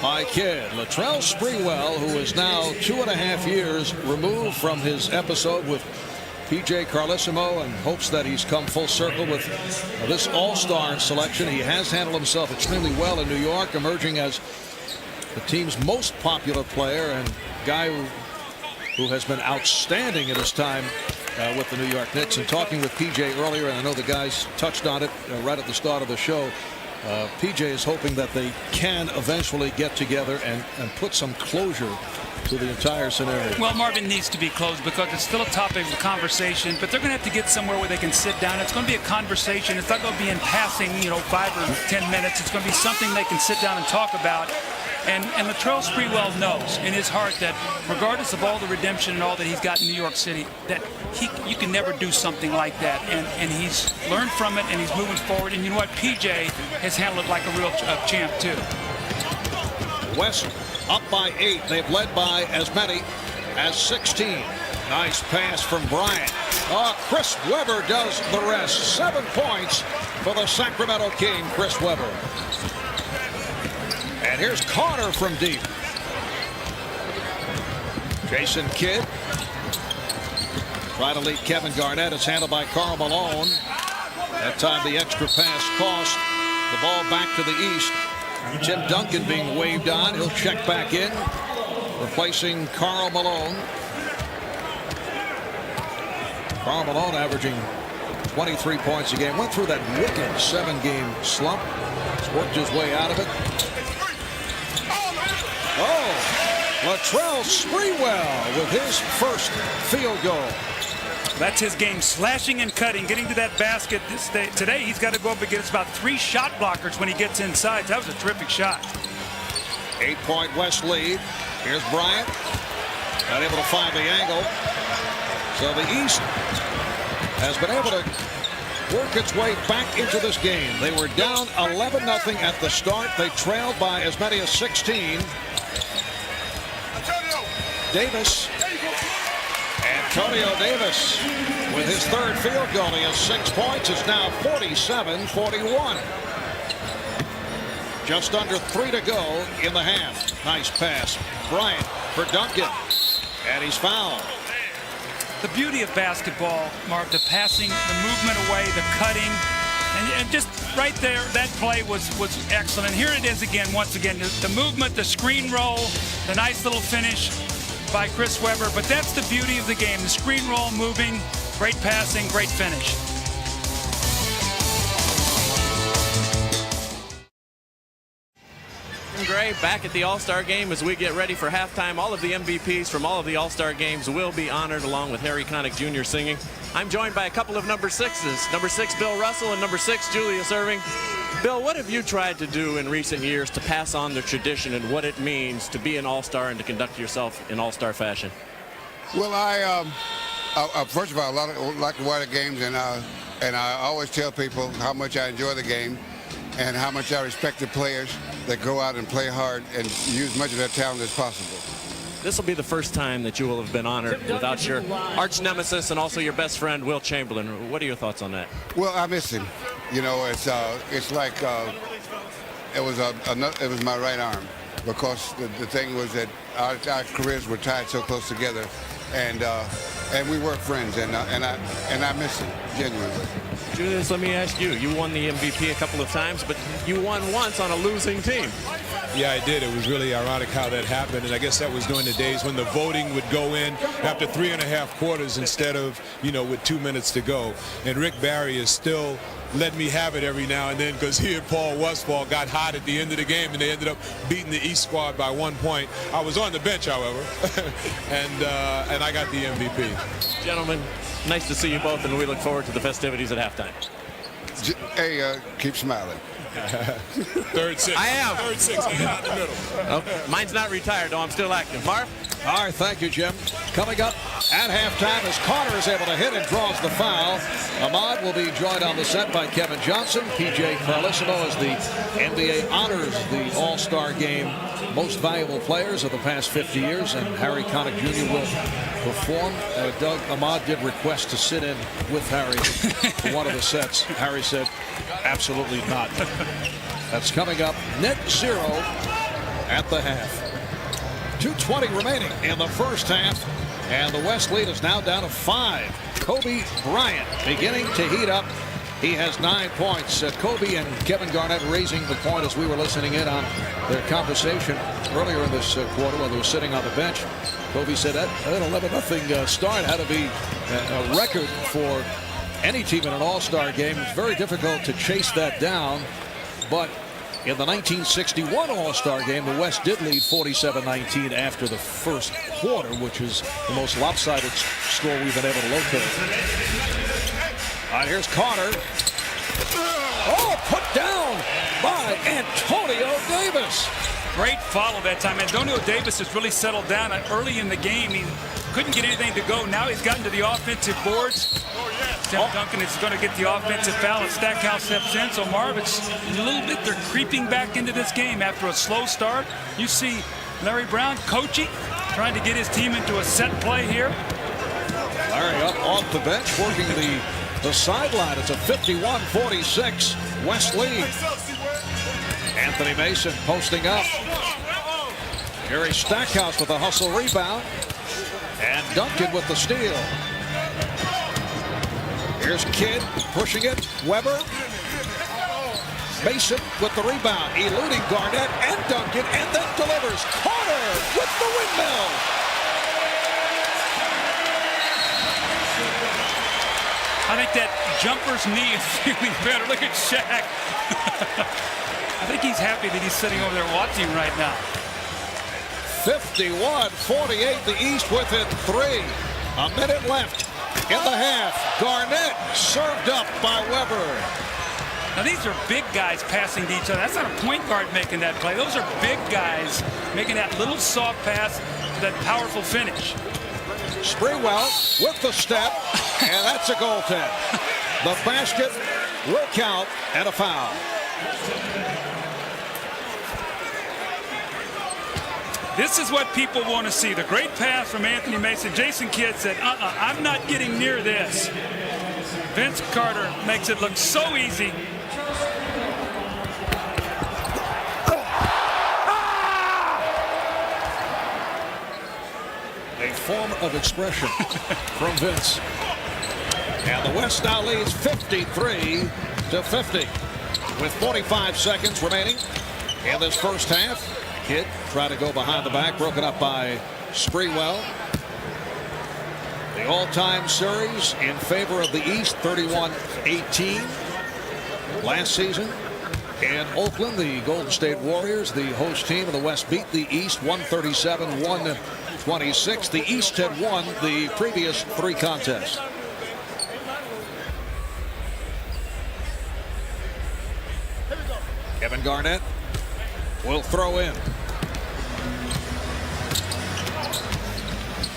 C: by Kidd. LATRELL Sprewell, who is now 2.5 years removed from his episode with P.J. Carlesimo, and hopes that he's come full circle with this All-Star selection. He has handled himself extremely well in New York, emerging as the team's most popular player and guy who has been outstanding in his time with the New York Knicks. And talking with P.J. earlier, and I know the guys touched on it right at the start of the show, P.J. is hoping that they can eventually get together and put some closure to the entire scenario.
G: Well, Marvin needs to be closed because it's still a topic of conversation, but they're going to have to get somewhere where they can sit down. It's going to be a conversation. It's not going to be in passing, 5 or 10 minutes. It's going to be something they can sit down and talk about. And LATRELL Sprewell knows in his heart that regardless of all the redemption and all that he's got in New York City, that you can never do something like that. And he's learned from it, and he's moving forward. And you know what? PJ has handled it like a real champ, too.
C: West up by 8. They've led by as many as 16. Nice pass from Bryant. Chris Webber does the rest. 7 points for the Sacramento King, Chris Webber. And here's Carter from deep. Jason Kidd. Try to lead Kevin Garnett. It's handled by Karl Malone. That time the extra pass cost. The ball back to the East. Tim Duncan being waved on. He'll check back in, replacing Karl Malone. Karl Malone averaging 23 points a game. Went through that wicked 7-game slump. He's worked his way out of it. LATRELL Sprewell with his first field goal.
G: That's his game, slashing and cutting, getting to that basket. Today he's got to go up against about 3 shot blockers when he gets inside. That was a terrific shot.
C: 8-point West lead. Here's Bryant. Not able to find the angle. So the East has been able to work its way back into this game. They were down 11-0 at the start. They trailed by as many as 16. Davis. Antonio Davis with his third field goal. He has 6 points. It's now 47-41. Just under 3 to go in the half. Nice pass. Bryant for Duncan. And he's fouled.
G: The beauty of basketball, Marv, the passing, the movement away, the cutting, and just right there, that play was excellent. And here it is again, once again, the movement, the screen roll, the nice little finish by Chris Webber. But that's the beauty of the game, the screen roll moving, great passing, great finish.
D: Gray back at the All-Star game as we get ready for halftime. All of the MVPs from all of the All-Star games will be honored along with Harry Connick Jr. singing. I'm joined by a couple of number 6s. Number 6, Bill Russell, and number 6, Julius Erving. Bill, what have you tried to do in recent years to pass on the tradition and what it means to be an All-Star and to conduct yourself in All-Star fashion?
K: Well, first of all, I like to watch the games, and I always tell people how much I enjoy the game and how much I respect the players that go out and play hard and use much of their talent as possible.
D: This will be the first time that you will have been honored without your arch nemesis and also your best friend, Will Chamberlain. What are your thoughts on that?
K: Well, I miss him. You know, it's like it was my right arm, because the thing was that our careers were tied so close together, and we were friends, and I miss him genuinely.
D: Julius, let me ask you. You won the MVP a couple of times, but you won once on a losing team.
L: Yeah, I did. It was really ironic how that happened, and I guess that was during the days when the voting would go in after 3.5 quarters instead of, with 2 minutes to go. And Rick Barry is still let me have it every now and then, because he and Paul Westphal got hot at the end of the game, and they ended up beating the East squad by 1 point. I was on the bench, however, and I got the MVP.
D: Gentlemen, nice to see you both, and we look forward to the festivities at halftime.
K: Hey, keep smiling.
L: Third 6.
D: I am.
L: Third 6. Hanging out in the middle.
D: Oh, mine's not retired, though. I'm still active. Marv?
C: All right, thank you, Jim. Coming up at halftime as Carter is able to hit and draws the foul. Ahmad will be joined on the set by Kevin Johnson. P.J. Carlesimo as the NBA honors the All-Star Game most valuable players of the past 50 years, and Harry Connick Jr. will perform. Doug, Ahmad did request to sit in with Harry for one of the sets. Harry said, absolutely not. That's coming up. Net 0 at the half. 2:20 remaining in the first half, and the West lead is now down to 5. Kobe Bryant beginning to heat up. He has 9 points. Kobe and Kevin Garnett raising the point as we were listening in on their conversation earlier in this quarter when they were sitting on the bench. Kobe said that 11-0 start had to be a record for any team in an All-Star game. It's very difficult to chase that down, but in the 1961 All-Star game, the West did lead 47-19 after the first quarter, which is the most lopsided score we've been able to locate. All right, here's Carter. Oh, put down by Antonio Davis.
G: Great follow that time. Antonio Davis has really settled down early in the game. He couldn't get anything to go. Now he's gotten to the offensive boards. Tim Duncan is going to get the offensive foul, and Stackhouse steps in. So Marv, it's a little bit, they're creeping back into this game after a slow start. You see Larry Brown coaching, trying to get his team into a set play here.
C: Larry up off the bench, working the sideline. It's a 51-46 West lead. Anthony Mason posting up. Jerry Stackhouse with a hustle rebound. And Duncan with the steal. Here's Kidd pushing it. Webber. Mason with the rebound. Eluding Garnett and Duncan, and then delivers. Carter with the windmill.
G: I think that jumper's knee is feeling better. Look at Shaq. I think he's happy that he's sitting over there watching right now.
C: 51-48, the East within 3. A minute left in the half. Garnett served up by Weber.
G: Now these are big guys passing to each other. That's not a point guard making that play. Those are big guys making that little soft pass to that powerful finish.
C: Sprewell with the step, and that's a goaltend. The basket will count and a foul.
G: This is what people want to see. The great pass from Anthony Mason. Jason Kidd said, I'm not getting near this. Vince Carter makes it look so easy.
C: A form of expression from Vince. And the West now leads 53-50 with 45 seconds remaining in this first half. Kidd trying to go behind the back, broken up by Sprewell. The all-time series in favor of the East, 31-18. Last season in Oakland, the Golden State Warriors, the host team of the West, beat the East 137-126. The East had won the previous 3 contests. Kevin Garnett will throw in.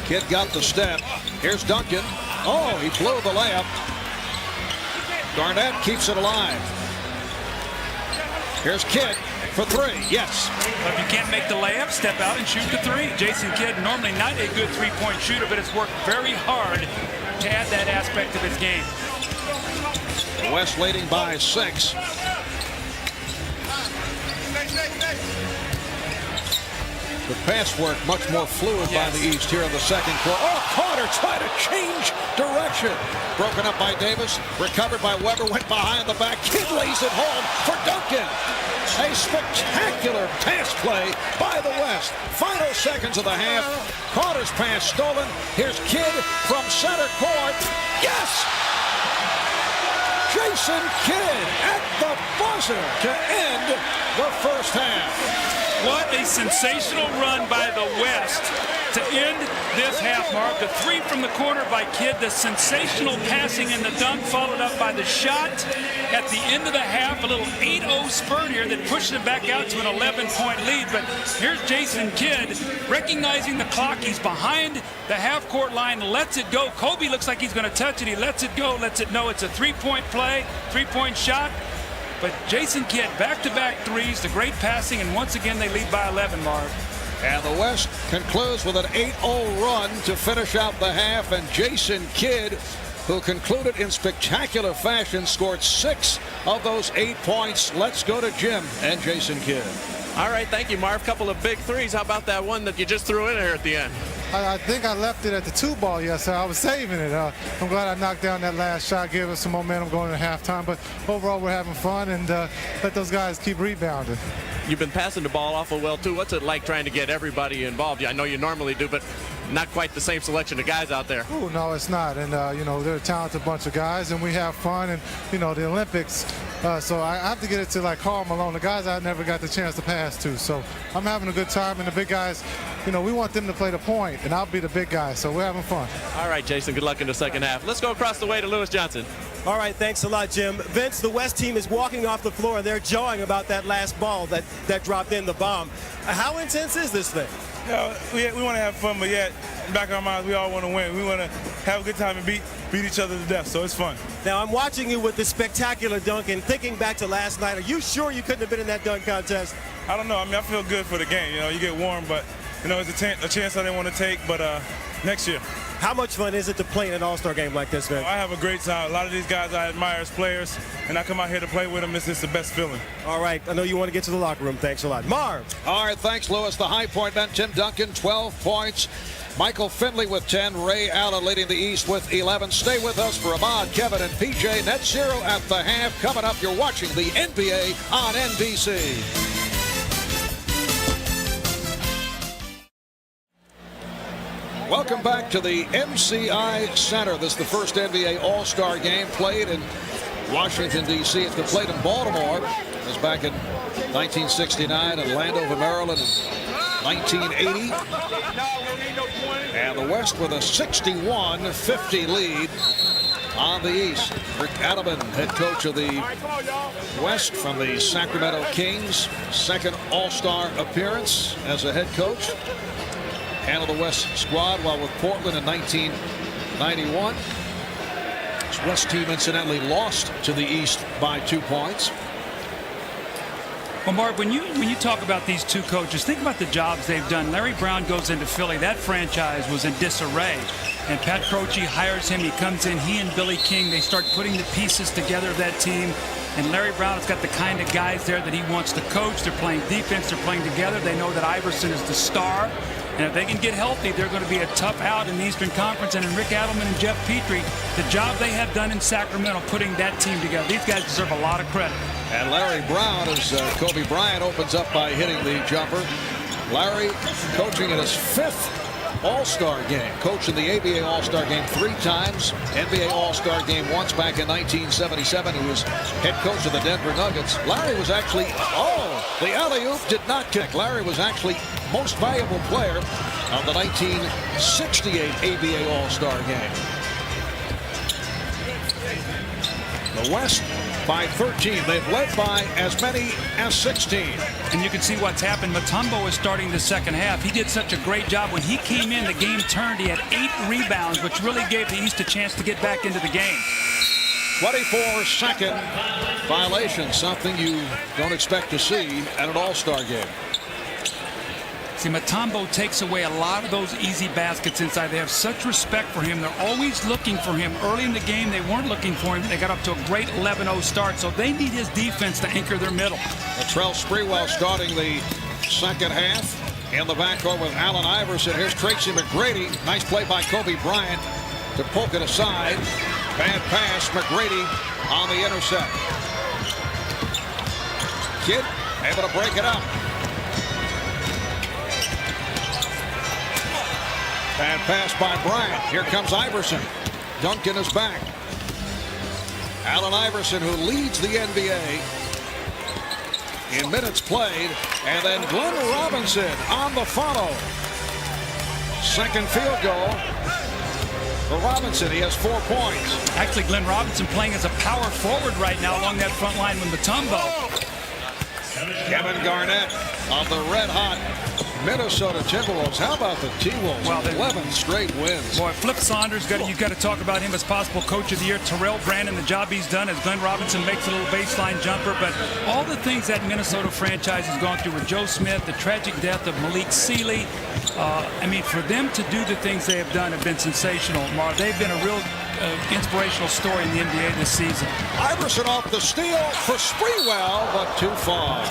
C: Kidd got the step. Here's Duncan. Oh, he blew the layup. Garnett keeps it alive. Here's Kidd for 3. Yes.
G: Well, if you can't make the layup, step out and shoot the 3. Jason Kidd, normally not a good three-point shooter, but has worked very hard to add that aspect of his game.
C: The West leading by 6. The pass work much more fluid by the East here in the second quarter. Oh, Carter tried to change direction. Broken up by Davis. Recovered by Weber. Went behind the back. Kidd lays it home for Duncan. A spectacular pass play by the West. Final seconds of the half. Carter's pass stolen. Here's Kidd from center court. Yes! Jason Kidd at the buzzer to end the first half.
G: What a sensational run by the West to end this half, Mark. The 3 from the corner by Kidd, the sensational passing and the dunk followed up by the shot at the end of the half. A little 8-0 spurt here that pushed it back out to an 11-point lead. But here's Jason Kidd recognizing the clock. He's behind the half-court line, lets it go. Kobe looks like he's going to touch it. He lets it go, lets it know it's a 3-point play, 3-point shot. But Jason Kidd, back-to-back 3s, the great passing, and once again they lead by 11, Marv.
C: And the West concludes with an 8-0 run to finish out the half. And Jason Kidd, who concluded in spectacular fashion, scored 6 of those 8 points. Let's go to Jim and Jason Kidd.
D: All right, thank you, Marv. Couple of big 3s. How about that one that you just threw in there at the end?
M: I think I left it at the 2 ball yesterday. I was saving it. I'm glad I knocked down that last shot, gave us some momentum going into halftime. But overall, we're having fun, and let those guys keep rebounding.
D: You've been passing the ball awful well, too. What's it like trying to get everybody involved? I know you normally do, but not quite the same selection of guys out there.
M: Oh, no, it's not. And, they're a talented bunch of guys, and we have fun. And, the Olympics, so I have to get it to, like, Karl Malone, the guys I never got the chance to pass to. So I'm having a good time, and the big guys, we want them to play the point, and I'll be the big guy. So we're having fun.
D: All right, Jason, good luck in the second half. Let's go across the way to Lewis Johnson.
F: All right, thanks a lot, Jim. Vince, the West team is walking off the floor, and they're jawing about that last ball that dropped in the bomb. How intense is this thing?
N: We want to have fun, but yet, in the back of our minds, we all want to win. We want to have a good time and beat each other to death, so it's fun.
F: Now, I'm watching you with this spectacular dunk, and thinking back to last night, are you sure you couldn't have been in that dunk contest?
N: I don't know. I mean, I feel good for the game. You get warm, but, it's a chance I didn't want to take, but next year.
F: How much fun is it to play in an all-star game like this, man?
N: I have a great time. A lot of these guys I admire as players, and I come out here to play with them. It's just the best feeling.
F: All right. I know you want to get to the locker room. Thanks a lot. Marv.
C: All right. Thanks, Lewis. The high point man, Tim Duncan, 12 points. Michael Finley with 10. Ray Allen leading the East with 11. Stay with us for Ahmad, Kevin, and PJ. Net zero at the half. Coming up, you're watching the NBA on NBC. Welcome back to the MCI Center. This is the first NBA All-Star game played in Washington, D.C. It's been played in Baltimore. It was back in 1969 in Landover, Maryland, and 1980. And the West with a 61-50 lead on the East. Rick Adelman, head coach of the West from the Sacramento Kings. Second All-Star appearance as a head coach. Handled the West squad while with Portland in 1991. This West team incidentally lost to the East by 2 points.
G: Well, Marv, when you talk about these two coaches, think about the jobs they've done. Larry Brown goes into Philly. That franchise was in disarray. And Pat Croce hires him. He comes in. He and Billy King, they start putting the pieces together of that team. And Larry Brown has got the kind of guys there that he wants to coach. They're playing defense. They're playing together. They know that Iverson is the star. And if they can get healthy, they're going to be a tough out in the Eastern Conference. And in Rick Adelman and Jeff Petrie, the job they have done in Sacramento putting that team together, these guys deserve a lot of credit.
C: And Larry Brown, as Kobe Bryant opens up by hitting the jumper. Larry coaching in his 5th All-Star game. Coached in the ABA All-Star game 3 times. NBA All-Star game once back in 1977. He was head coach of the Denver Nuggets. Larry was actually, the alley-oop did not kick. Larry was actually most valuable player of the 1968 ABA All-Star game. The West by 13. They've led by as many as 16.
G: And you can see what's happened. Mutombo is starting the second half. He did such a great job. When he came in, the game turned. He had 8 rebounds, which really gave the East a chance to get back into the game.
C: 24-second violation, something you don't expect to see at an All-Star game.
G: See, Mutombo takes away a lot of those easy baskets inside. They have such respect for him. They're always looking for him. Early in the game, they weren't looking for him. They got up to a great 11-0 start, so they need his defense to anchor their middle.
C: LATRELL Sprewell starting the second half. In the backcourt with Allen Iverson. Here's Tracy McGrady. Nice play by Kobe Bryant to poke it aside. Bad pass. McGrady on the intercept. Kidd able to break it up. Bad pass by Bryant. Here comes Iverson. Duncan is back. Allen Iverson, who leads the NBA in minutes played. And then Glenn Robinson on the follow. Second field goal for Robinson. He has 4 points.
G: Actually, Glenn Robinson playing as a power forward right now along that front line with Mutombo.
C: Kevin Garnett of the red-hot Minnesota Timberwolves. How about the T-Wolves?
G: Well,
C: 11 straight wins.
G: Boy, Flip Saunders, you've got to talk about him as possible coach of the year. Terrell Brandon, the job he's done as Glenn Robinson makes a little baseline jumper. But all the things that Minnesota franchise has gone through with Joe Smith, the tragic death of Malik Sealy. I mean, for them to do the things they have done have been sensational, Marv. They've been a real inspirational story in the NBA this season.
C: Iverson off the steal for Sprewell, but too far.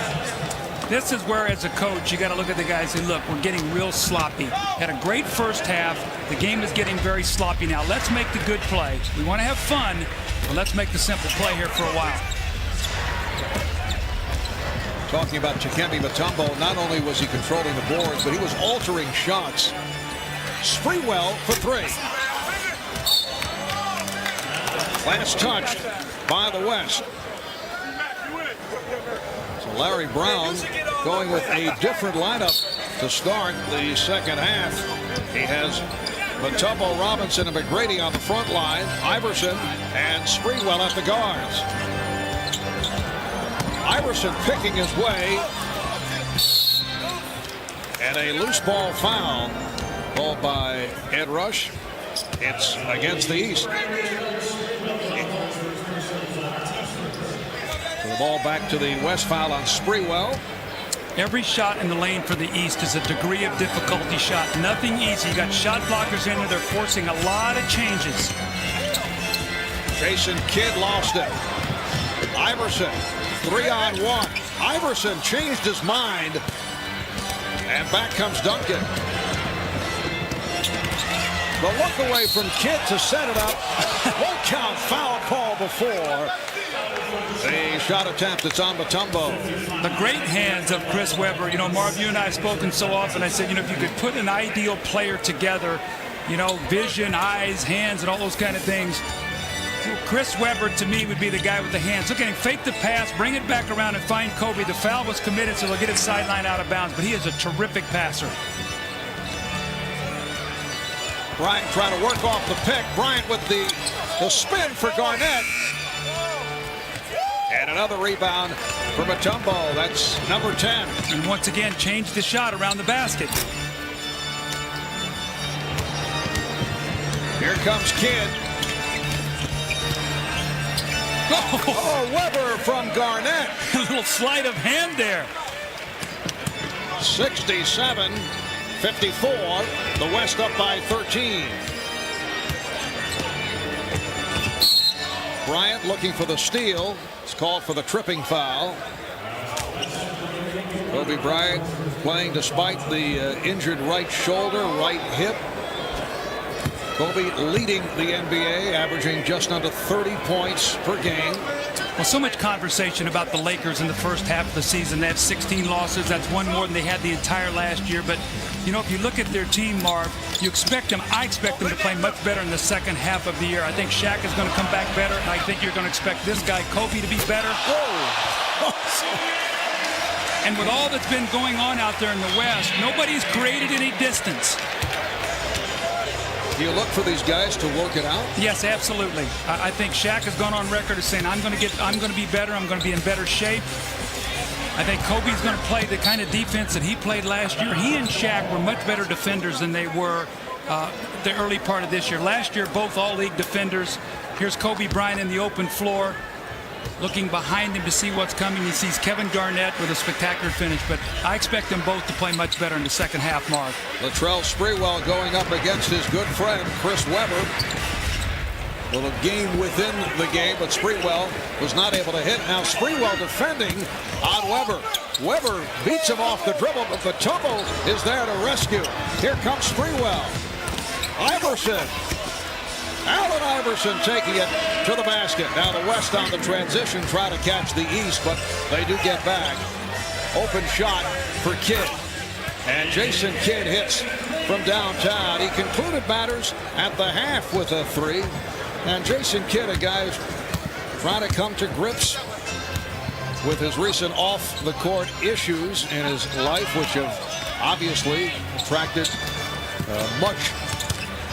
G: This is where, as a coach, you got to look at the guys and say, look, we're getting real sloppy. Had a great first half. The game is getting very sloppy now. Let's make the good play. We want to have fun, but let's make the simple play here for a while.
C: Talking about Dikembe Mutombo, not only was he controlling the boards, but he was altering shots. Sprewell for 3. Last touch by the West. So Larry Brown going with a different lineup to start the second half. He has Mutombo, Robinson, and McGrady on the front line. Iverson and Sprewell at the guards. Iverson picking his way. And a loose ball foul called by Ed Rush. It's against the East. So the ball back to the West, foul on Sprewell.
G: Every shot in the lane for the East is a degree of difficulty shot. Nothing easy. You got shot blockers in there. They're forcing a lot of changes.
C: Jason Kidd lost it. Iverson, 3-on-1. Iverson changed his mind. And back comes Duncan. The look away from Kidd to set it up. Won't count. Foul call before the shot attempt. It's on Mutombo.
G: The great hands of Chris Webber. You know, Marv, you and I have spoken so often. I said, you know, if you could put an ideal player together, you know, vision, eyes, hands, and all those kind of things. Chris Webber, to me, would be the guy with the hands. Look at him, fake the pass, bring it back around and find Kobe. The foul was committed, so they'll get it sideline out of bounds, but he is a terrific passer.
C: Bryant trying to work off the pick. Bryant with the spin for Garnett. And another rebound for Mutombo. That's number 10.
G: And once again, changed the shot around the basket.
C: Here comes Kidd. Oh, Webber from Garnett.
G: A little sleight of hand there.
C: 67-54. The West up by 13. Bryant looking for the steal. It's called for the tripping foul. Kobe Bryant playing despite the injured right shoulder, right hip. Kobe leading the NBA, averaging just under 30 points per game.
G: Well, so much conversation about the Lakers in the first half of the season. They have 16 losses. That's one more than they had the entire last year. But, you know, if you look at their team, Marv, you expect them, I expect them to play much better in the second half of the year. I think Shaq is going to come back better, and I think you're going to expect this guy, Kobe, to be better.
C: Whoa.
G: And with all that's been going on out there in the West, nobody's created any distance.
C: Do you look for these guys to work it out?
G: Yes, absolutely. I think Shaq has gone on record as saying, I'm going to be better. I'm going to be in better shape. I think Kobe's going to play the kind of defense that he played last year. He and Shaq were much better defenders than they were the early part of this year. Last year, both all-league defenders. Here's Kobe Bryant in the open floor, looking behind him to see what's coming. He sees Kevin Garnett with a spectacular finish, but I expect them both to play much better in the second half, Mark.
C: LATRELL Sprewell going up against his good friend, Chris Webber. A little game within the game, but Sprewell was not able to hit. Now Sprewell defending on Webber. Webber beats him off the dribble, but Mutombo is there to rescue. Here comes Sprewell. Iverson. Allen Iverson taking it to the basket. Now the West on the transition, try to catch the East, but they do get back. Open shot for Kidd. And Jason Kidd hits from downtown. He concluded matters at the half with a three. And Jason Kidd, a guy who's trying to come to grips with his recent off-the-court issues in his life, which have obviously attracted much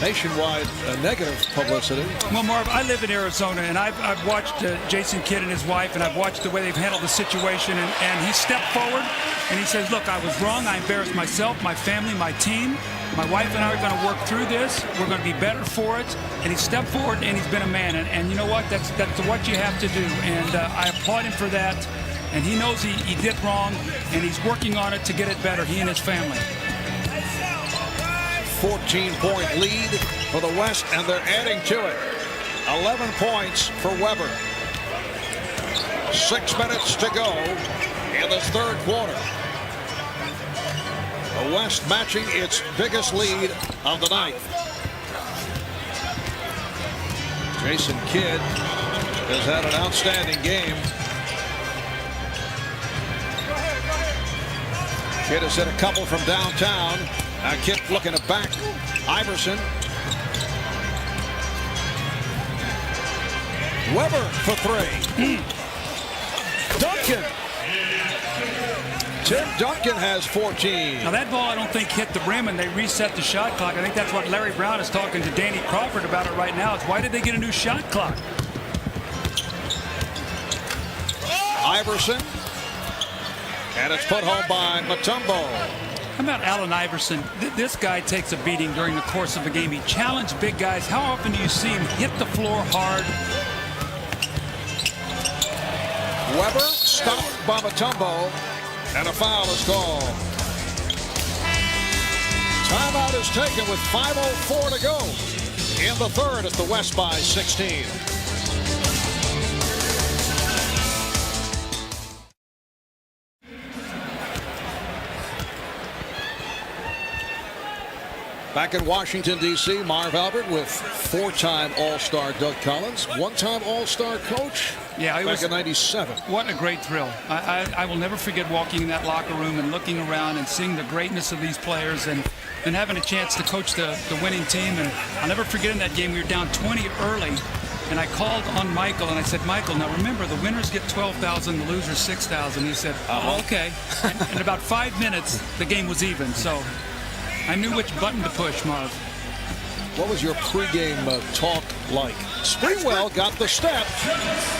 C: nationwide negative publicity.
G: Well, Marv, I live in Arizona, and I've watched Jason Kidd and his wife, and I've watched the way they've handled the situation, and he stepped forward, and he says, look, I was wrong. I embarrassed myself, my family, my team. My wife and I are going to work through this. We're going to be better for it. And he stepped forward, and he's been a man. And you know what? That's what you have to do. And I applaud him for that. And he knows he did wrong, and he's working on it to get it better, he and his family.
C: 14-point lead for the West, and they're adding to it. 11 points for Webber. 6 minutes to go in this third quarter. The West matching its biggest lead of the night. Jason Kidd has had an outstanding game. Kidd has hit a couple from downtown. Now Kidd looking to back Iverson. Webber for three. Duncan. Tim Duncan has 14.
G: Now that ball I don't think hit the rim, and they reset the shot clock. I think that's what Larry Brown is talking to Danny Crawford about it right now. It's why did they get a new shot clock?
C: Iverson. And it's put home by Mutombo.
G: How about Allen Iverson? This guy takes a beating during the course of a game. He challenged big guys. How often do you see him hit the floor hard?
C: Webber stopped by Mutombo, and a foul is called. Timeout is taken with 5:04 to go in the third. It's the West by 16. Back in Washington, D.C., Marv Albert with 4-time All-Star Doug Collins, 1-time All-Star coach back in '97.
G: What a great thrill. I will never forget walking in that locker room and looking around and seeing the greatness of these players and having a chance to coach the winning team. And I'll never forget in that game, we were down 20 early. And I called on Michael, and I said, Michael, now remember, the winners get $12,000, the losers $6,000. He said, oh, okay. And in about 5 minutes, the game was even. So I knew which button to push, Marv.
C: What was your pregame talk like? Sprewell got the step,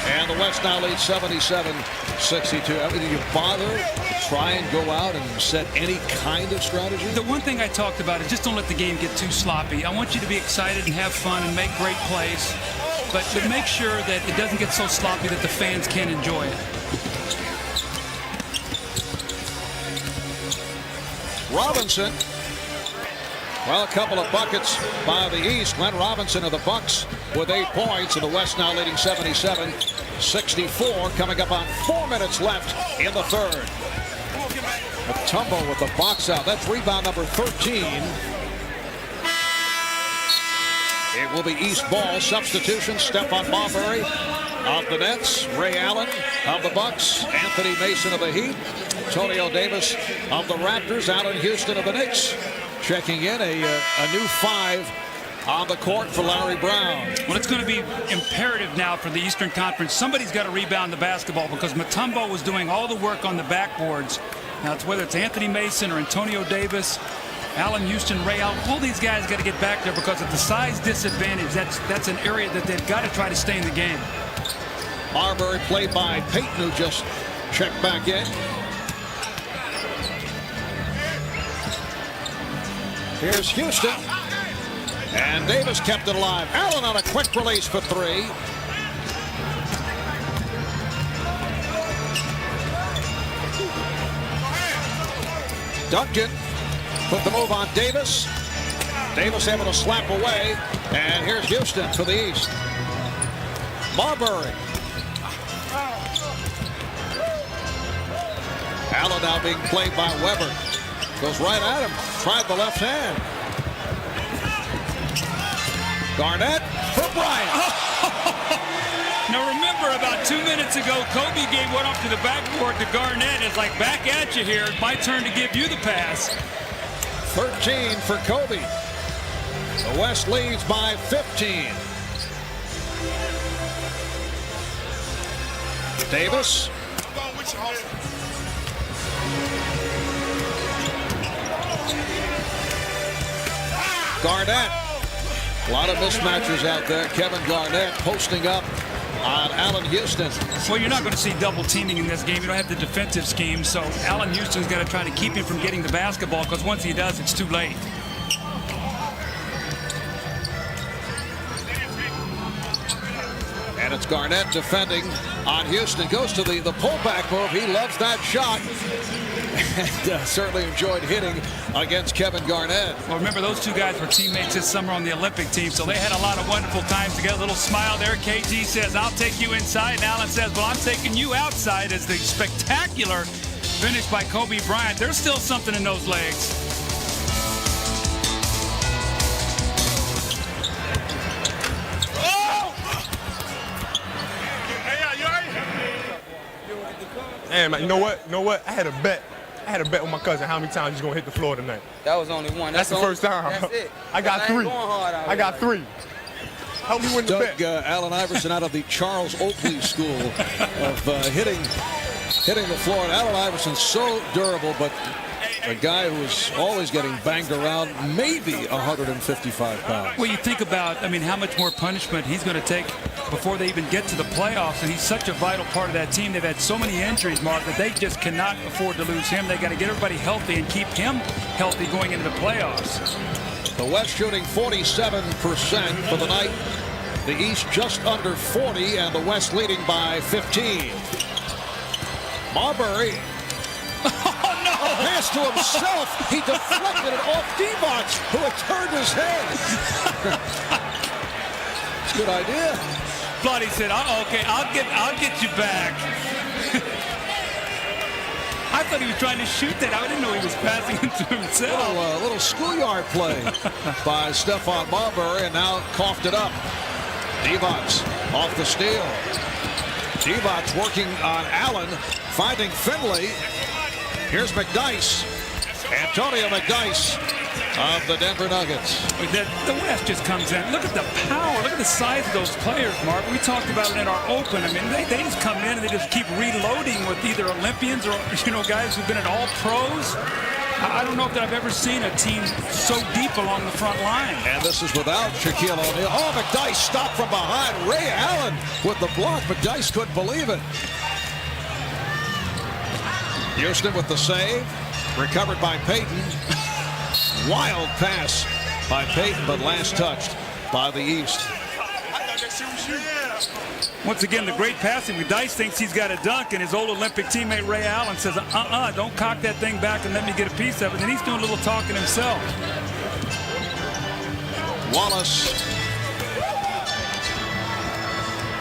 C: and the West now leads 77-62. I mean, did you bother to try and go out and set any kind of strategy?
G: The one thing I talked about is just don't let the game get too sloppy. I want you to be excited and have fun and make great plays, but make sure that it doesn't get so sloppy that the fans can't enjoy it.
C: Robinson. Well, a couple of buckets by the East. Glenn Robinson of the Bucks with 8 points, and the West now leading 77-64. Coming up on 4 minutes left in the third. Mutombo with the box out. That's rebound number 13. It will be East ball. Substitution, Stephon Marbury of the Nets, Ray Allen of the Bucks, Anthony Mason of the Heat, Antonio Davis of the Raptors, Allen Houston of the Knicks. Checking in a new 5 on the court for Larry Brown.
G: Well, it's going to be imperative now for the Eastern Conference. Somebody's got to rebound the basketball because Mutombo was doing all the work on the backboards. Now, it's whether it's Anthony Mason or Antonio Davis, Allen Houston, Ray Allen, all these guys got to get back there because of the size disadvantage. That's an area that they've got to try to stay in the game.
C: Marbury played by Payton, who just checked back in. Here's Houston. And Davis kept it alive. Allen on a quick release for 3. Duncan put the move on Davis. Davis able to slap away. And here's Houston for the East. Marbury. Allen now being played by Weber. Goes right at him. Tried the left hand. Garnett for Bryant.
G: Now remember, about 2 minutes ago, Kobe gave one up to the backboard to Garnett. It's like, back at you here. It's my turn to give you the pass.
C: 13 for Kobe. The West leads by 15. Davis. Garnett. A lot of mismatchers out there. Kevin Garnett posting up on Allen Houston.
G: Well, you're not going to see double teaming in this game. You don't have the defensive scheme, so Allen Houston's got to try to keep him from getting the basketball because once he does, it's too late.
C: And it's Garnett defending on Houston. Goes to the pullback move. He loves that shot. And certainly enjoyed hitting against Kevin Garnett.
G: Well, remember, those two guys were teammates this summer on the Olympic team, so they had a lot of wonderful times together. A little smile there. KG says, I'll take you inside. And Allen says, well, I'm taking you outside, as the spectacular finish by Kobe Bryant. There's still something in those legs.
J: Hey, man, you know what? I had a bet with my cousin how many times he's gonna hit the floor tonight.
I: That was only one.
J: That's the first time.
I: That's it.
J: I got 3. I got 3. Help me win the bet.
C: Allen Iverson out of the Charles Oakley School of hitting the floor. And Allen Iverson's so durable, but a guy who is always getting banged around, maybe 155 pounds.
G: Well, you think about, I mean, how much more punishment he's going to take before they even get to the playoffs, and he's such a vital part of that team. They've had so many injuries, Mark, that they just cannot afford to lose him. They got to get everybody healthy and keep him healthy going into the playoffs.
C: The West shooting 47% for the night. The East just under 40, and the West leading by 15. Marbury. Oh, no! Pass to himself. He deflected it off Divac, who had turned his head. It's a good idea.
G: Bloody said, oh, okay, I'll get you back. I thought he was trying to shoot that. I didn't know he was passing it to himself.
C: A little schoolyard play by Stephon Marbury, and now coughed it up. Divac off the steal. Divac working on Allen, finding Finley. Here's McDyess. Antonio McDyess of the Denver Nuggets.
G: The West just comes in. Look at the power. Look at the size of those players, Mark. We talked about it in our open. I mean, they just come in and they just keep reloading with either Olympians or, guys who've been at all pros. I don't know if I've ever seen a team so deep along the front line.
C: And this is without Shaquille O'Neal. Oh, McDyess stopped from behind. Ray Allen with the block. McDyess couldn't believe it. Houston with the save. Recovered by Payton. Wild pass by Payton, but last touched by the East.
G: Once again, the great passing. McDyess thinks he's got a dunk, and his old Olympic teammate Ray Allen says, don't cock that thing back and let me get a piece of it. And he's doing a little talking himself.
C: Wallace.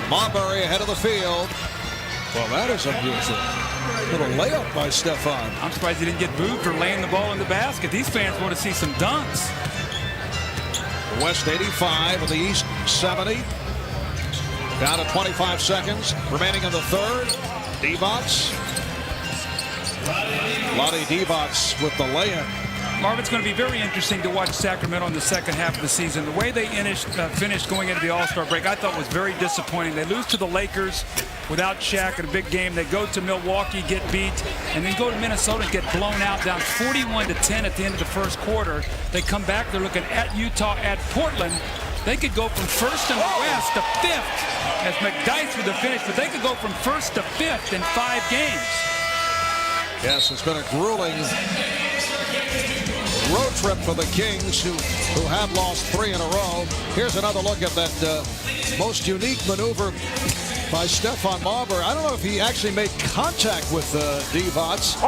C: Marbury ahead of the field. Well, that is unusual. Little layup by Stephon.
G: I'm surprised he didn't get booed for laying the ball in the basket. These fans want to see some dunks.
C: The West 85 and the East 70. Down to 25 seconds remaining in the third. Divac. Lonnie Divac with the layup.
G: Marvin, it's going to be very interesting to watch Sacramento in the second half of the season. The way they finished going into the All-Star break, I thought was very disappointing. They lose to the Lakers without Shaq in a big game. They go to Milwaukee, get beat, and then go to Minnesota and get blown out, down 41-10 at the end of the first quarter. They come back. They're looking at Utah, at Portland. They could go from first in the West to fifth, as McDyess with the finish, but they could go from first to fifth in 5 games.
C: Yes, it's been a grueling road trip for the Kings, who have lost 3 in a row. Here's another look at that most unique maneuver by Stephon Marbury. I don't know if he actually made contact with Divac.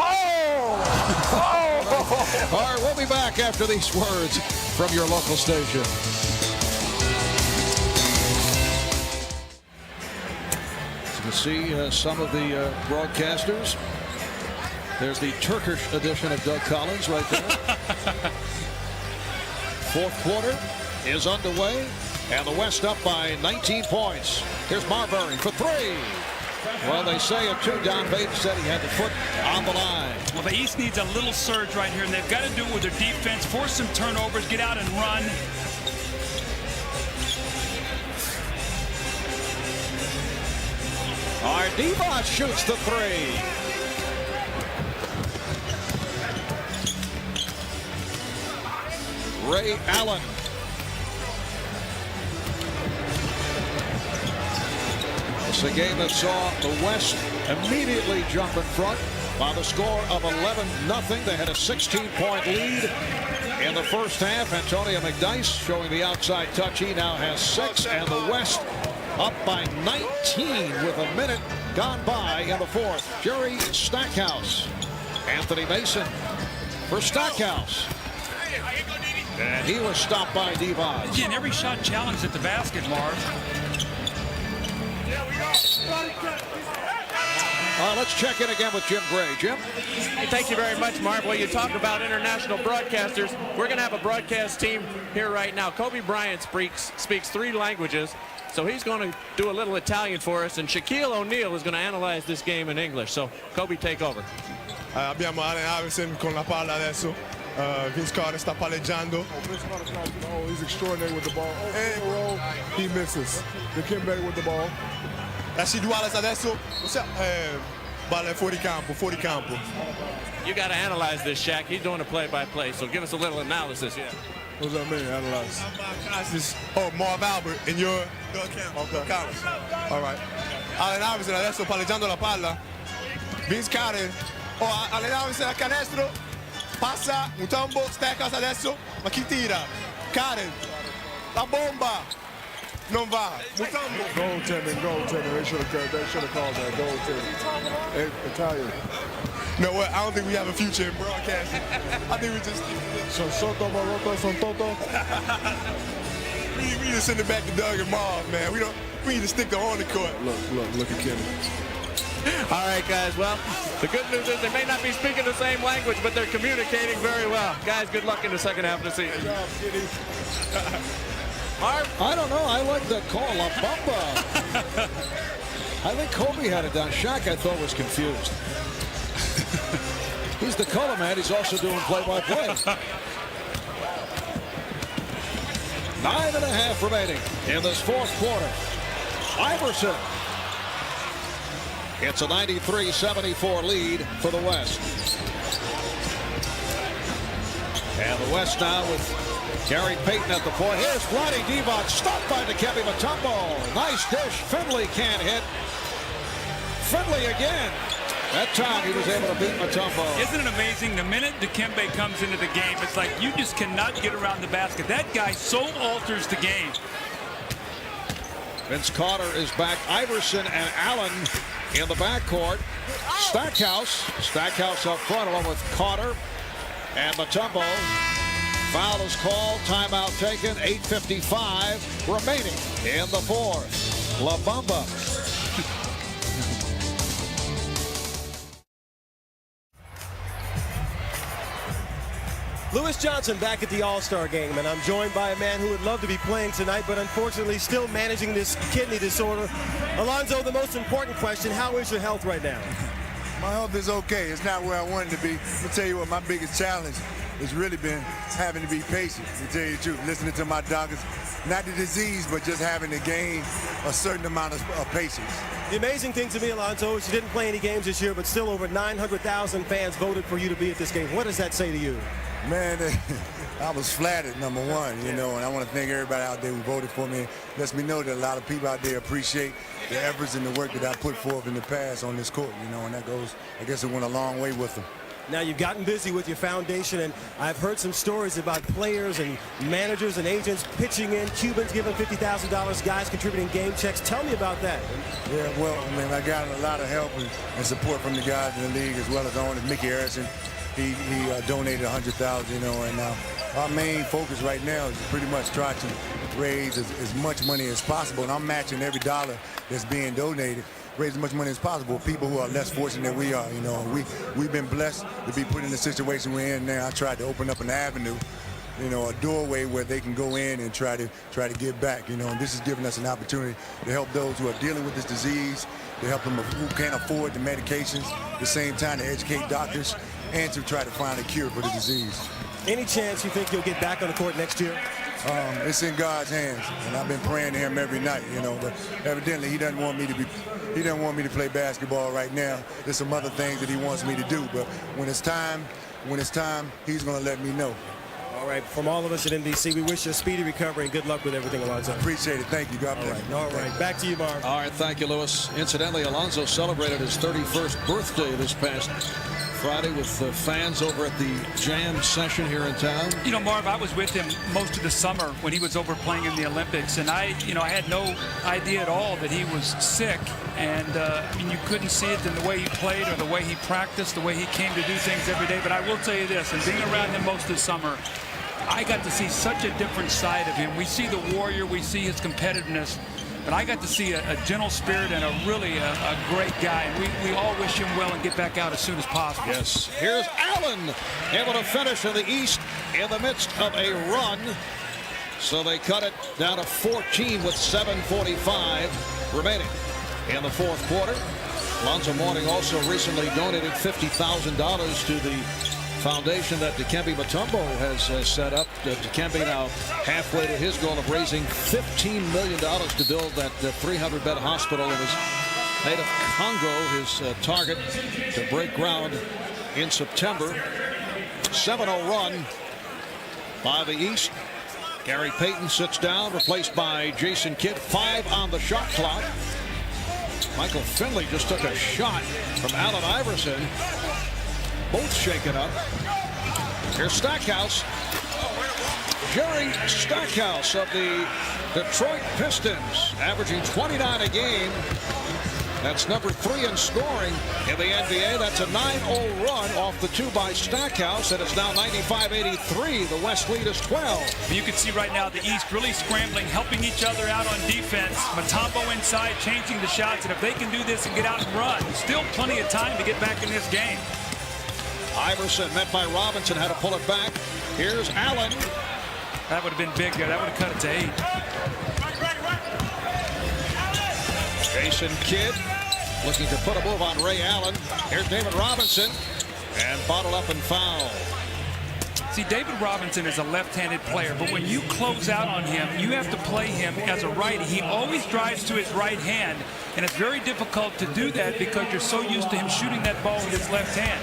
C: All right, we'll be back after these words from your local station. You can see some of the broadcasters. There's the Turkish edition of Doug Collins right there. Fourth quarter is underway, and the West up by 19 points. Here's Marbury for 3. Well, they say a 2 down. Bates said he had the foot on the line.
G: Well, the East needs a little surge right here, and they've got to do it with their defense, force some turnovers, get out and run.
C: All right, Divac shoots the 3. Ray Allen. It's a game that saw the West immediately jump in front by the score of 11-0. They had a 16-point lead in the first half. Antonio McDyess showing the outside touch. He now has 6, and the West up by 19 with a minute gone by in the fourth. Jerry Stackhouse. Anthony Mason for Stackhouse. And he was stopped by Divac.
G: Again, every shot challenged at the basket, Marv.
C: Let's check in again with Jim Gray. Jim?
D: Thank you very much, Marv. Well, you talk about international broadcasters. We're going to have a broadcast team here right now. Kobe Bryant speaks 3 languages, so he's going to do a little Italian for us, and Shaquille O'Neal is going to analyze this game in English. So, Kobe, take over.
A: Abbiamo Allen Iverson con la palla adesso. Vince Carter sta palleggiando.
J: He's extraordinary with the ball. And he misses. The Kimberly with the ball.
A: Lasci Duales adesso. Balla fuori campo.
D: You got to analyze this, Shaq. He's doing a play-by-play, so give us a little analysis. Yeah.
J: What does that mean, analyze?
A: Marv Albert in your Collins. All right. Allen Iverson adesso palleggiando la palla. Vince Carter. Allen Iverson a canestro. Passa, Mutombo, Stackhouse adesso, ma chi tira? Karen, la bomba, non va. Mutombo.
J: Goaltending. They should have called that goaltending. Italian.
A: You know what? I don't think we have a future in broadcasting. I think we just.
J: Son Soto, Morocco, Son Toto.
A: we need to send it back to Doug and Marv, man. We need to stick to on the court.
J: Look at Kenny.
D: All right, guys. Well, the good news is they may not be speaking the same language, but they're communicating very well. Guys, good luck in the second half of the season.
J: Good job, Kitty.
C: I don't know. I like that call, La Bamba. I think Kobe had it down. Shaq, I thought, was confused. He's the color man. He's also doing play-by-play. 9.5 remaining in this fourth quarter. Iverson. It's a 93-74 lead for the West. And the West now with Gary Payton at the point. Here's Vlade Divac, stopped by Dikembe Mutombo. Nice dish. Finley can't hit. Finley again. That time he was able to beat Mutombo.
G: Isn't it amazing? The minute Dikembe comes into the game, it's like you just cannot get around the basket. That guy so alters the game.
C: Vince Carter is back. Iverson and Allen in the backcourt. Stackhouse up front along with Carter and Mutombo. Foul is called. Timeout taken. 8:55 remaining in the fourth. La Bamba.
F: Lewis Johnson back at the All-Star game, and I'm joined by a man who would love to be playing tonight, but unfortunately still managing this kidney disorder. Alonzo, the most important question, how is your health right now?
O: My health is okay. It's not where I wanted to be. I'll tell you what, my biggest challenge has really been having to be patient, to tell you the truth. Listening to my doctors, not the disease, but just having to gain a certain amount of patience.
F: The amazing thing to me, Alonzo, is you didn't play any games this year, but still over 900,000 fans voted for you to be at this game. What does that say to you?
O: Man, I was flattered, number one, you know, and I want to thank everybody out there who voted for me. It lets me know that a lot of people out there appreciate the efforts and the work that I put forth in the past on this court, you know, and that goes, I guess it went a long way with them.
F: Now, you've gotten busy with your foundation, and I've heard some stories about players and managers and agents pitching in, Cubans giving $50,000, guys contributing game checks. Tell me about that.
O: Yeah, well, I mean, I got a lot of help and support from the guys in the league, as well as owners. Mickey Harrison, he donated $100,000, you know, and our main focus right now is pretty much try to raise as much money as possible, and I'm matching every dollar that's being donated. Raise as much money as possible. People who are less fortunate than we are, you know, we've been blessed to be put in the situation we're in now. I tried to open up an avenue, you know, a doorway where they can go in and try to give back, you know, and this is giving us an opportunity to help those who are dealing with this disease, to help them who can't afford the medications, at the same time to educate doctors and to try to find a cure for the disease.
F: Any chance you think you'll get back on the court next year?
O: It's in God's hands, and I've been praying to him every night, you know, but evidently he doesn't want me to play basketball right now. There's some other things that he wants me to do, but when it's time, he's going to let me know.
F: All right, from all of us at NBC, we wish you a speedy recovery and good luck with everything, Alonzo.
O: Appreciate it. Thank you. God bless.
F: All right. Back to you, Marv.
C: All right, thank you, Lewis. Incidentally, Alonzo celebrated his 31st birthday this past Friday with fans over at the jam session here in town.
G: You know, Marv, I was with him most of the summer when he was over playing in the Olympics, and I had no idea at all that he was sick. And I mean, you couldn't see it in the way he played or the way he practiced, the way he came to do things every day. But I will tell you this, and being around him most of the summer, I got to see such a different side of him. We see the warrior, we see his competitiveness, but I got to see a gentle spirit and a great guy. And we all wish him well and get back out as soon as possible.
C: Yes. Here's Allen able to finish in the East in the midst of a run. So they cut it down to 14 with 7:45 remaining in the fourth quarter. Alonzo Mourning also recently donated $50,000 to the foundation that Dikembe Mutombo has set up. Dikembe now halfway to his goal of raising $15 million to build that 300-bed hospital in his native Congo, his target to break ground in September. 7-0 run by the East. Gary Payton sits down, replaced by Jason Kidd. 5 on the shot clock. Michael Finley just took a shot from Allen Iverson. Both shaken up. Here's Stackhouse. Jerry Stackhouse of the Detroit Pistons, averaging 29 a game. That's number 3 in scoring in the NBA. That's a 9-0 run off the 2 by Stackhouse, and it's now 95-83. The West lead is 12.
G: You can see right now the East really scrambling, helping each other out on defense. Mutombo inside, changing the shots, and if they can do this and get out and run, still plenty of time to get back in this game.
C: Iverson met by Robinson, had to pull it back. Here's Allen.
G: That would have been big there. That would have cut it to 8.
C: Jason Kidd looking to put a move on Ray Allen. Here's David Robinson, and bottled up and foul.
G: See, David Robinson is a left-handed player, but when you close out on him, you have to play him as a righty. He always drives to his right hand, and it's very difficult to do that because you're so used to him shooting that ball with his left hand.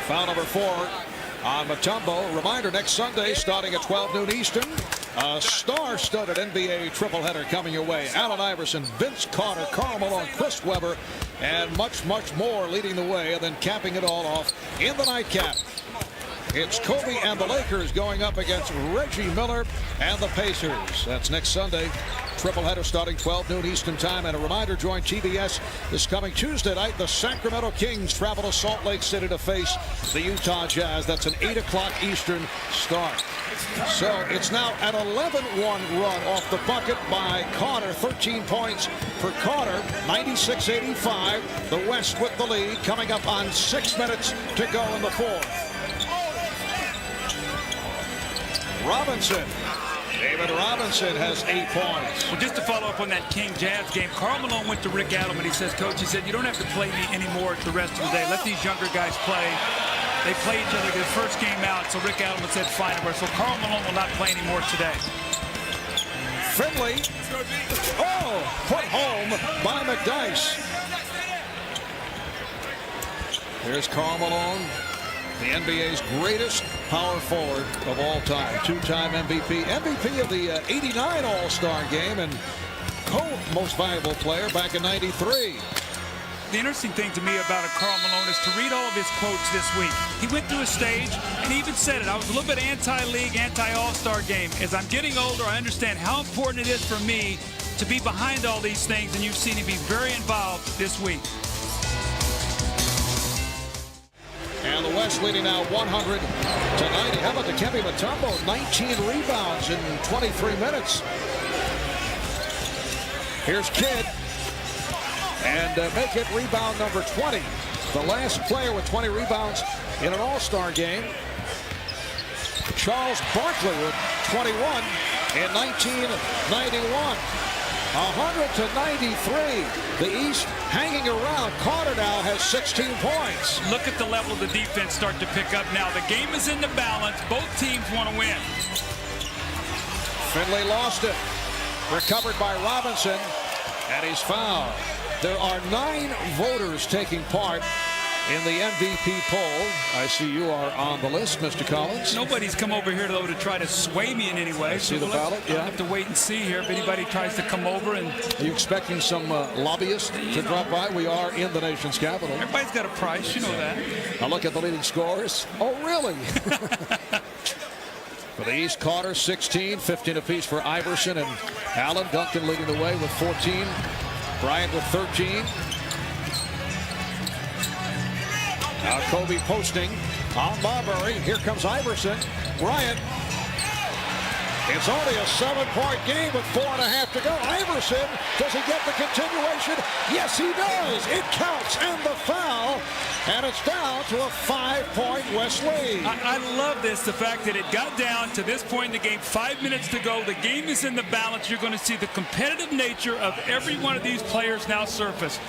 C: Foul number 4 on Mutombo. Reminder, next Sunday, starting at 12 noon Eastern, a star-studded NBA tripleheader coming your way. Allen Iverson, Vince Carter, Karl Malone, Chris Webber, and much, much more leading the way, and then capping it all off in the nightcap. It's Kobe and the Lakers going up against Reggie Miller and the Pacers. That's next Sunday. Tripleheader starting 12 noon Eastern time. And a reminder, join TBS this coming Tuesday night. The Sacramento Kings travel to Salt Lake City to face the Utah Jazz. That's an 8 o'clock Eastern start. So it's now an 11-1 run off the bucket by Carter. 13 points for Carter. 96-85. The West with the lead, coming up on 6 minutes to go in the fourth. Robinson. David Robinson has 8 points.
G: Well, just to follow up on that King-Jazz game, Karl Malone went to Rick Adelman. He says, Coach, he said, you don't have to play me anymore the rest of the day. Let these younger guys play. They play each other their first game out, so Rick Adelman said, fine. So Karl Malone will not play anymore today.
C: Finley. Oh, put home by McDyess. Here's Karl Malone, the NBA's greatest power forward of all time. Two-time MVP. MVP of the 89 All-Star game and co-most valuable player back in 93.
G: The interesting thing to me about Karl Malone is to read all of his quotes this week. He went through a stage and he even said it. I was a little bit anti-league, anti-All-Star game. As I'm getting older, I understand how important it is for me to be behind all these things, and you've seen him be very involved this week.
C: And the West leading now 100-90. How about Dikembe Mutombo? 19 rebounds in 23 minutes. Here's Kidd. And make it rebound number 20. The last player with 20 rebounds in an All-Star game. Charles Barkley with 21 in 1991. 100-93. The East hanging around. Carter now has 16 points.
G: Look at the level of the defense start to pick up now. The game is in the balance. Both teams want to win.
C: Finley lost it. Recovered by Robinson. And he's fouled. There are 9 voters taking part in the MVP poll. I see you are on the list, Mr. Collins.
G: Nobody's come over here, though, to try to sway me in any way.
C: See the ballot?
G: Yeah. I'll have to wait and see here if anybody tries to come over. And
C: are you expecting some lobbyists to drop by? We are in the nation's capital.
G: Everybody's got a price. You know that.
C: I look at the leading scorers. Oh, really? For the East, Carter, 16, 15 apiece for Iverson and Allen. Duncan leading the way with 14. Bryant with 13. Now Kobe posting on Marbury. Here comes Iverson. Bryant. It's only a 7-point game with 4.5 to go. Iverson, does he get the continuation? Yes, he does. It counts, and the foul. And it's down to a 5-point West lead.
G: I love this, the fact that it got down to this point in the game, 5 minutes to go. The game is in the balance. You're going to see the competitive nature of every one of these players now surface.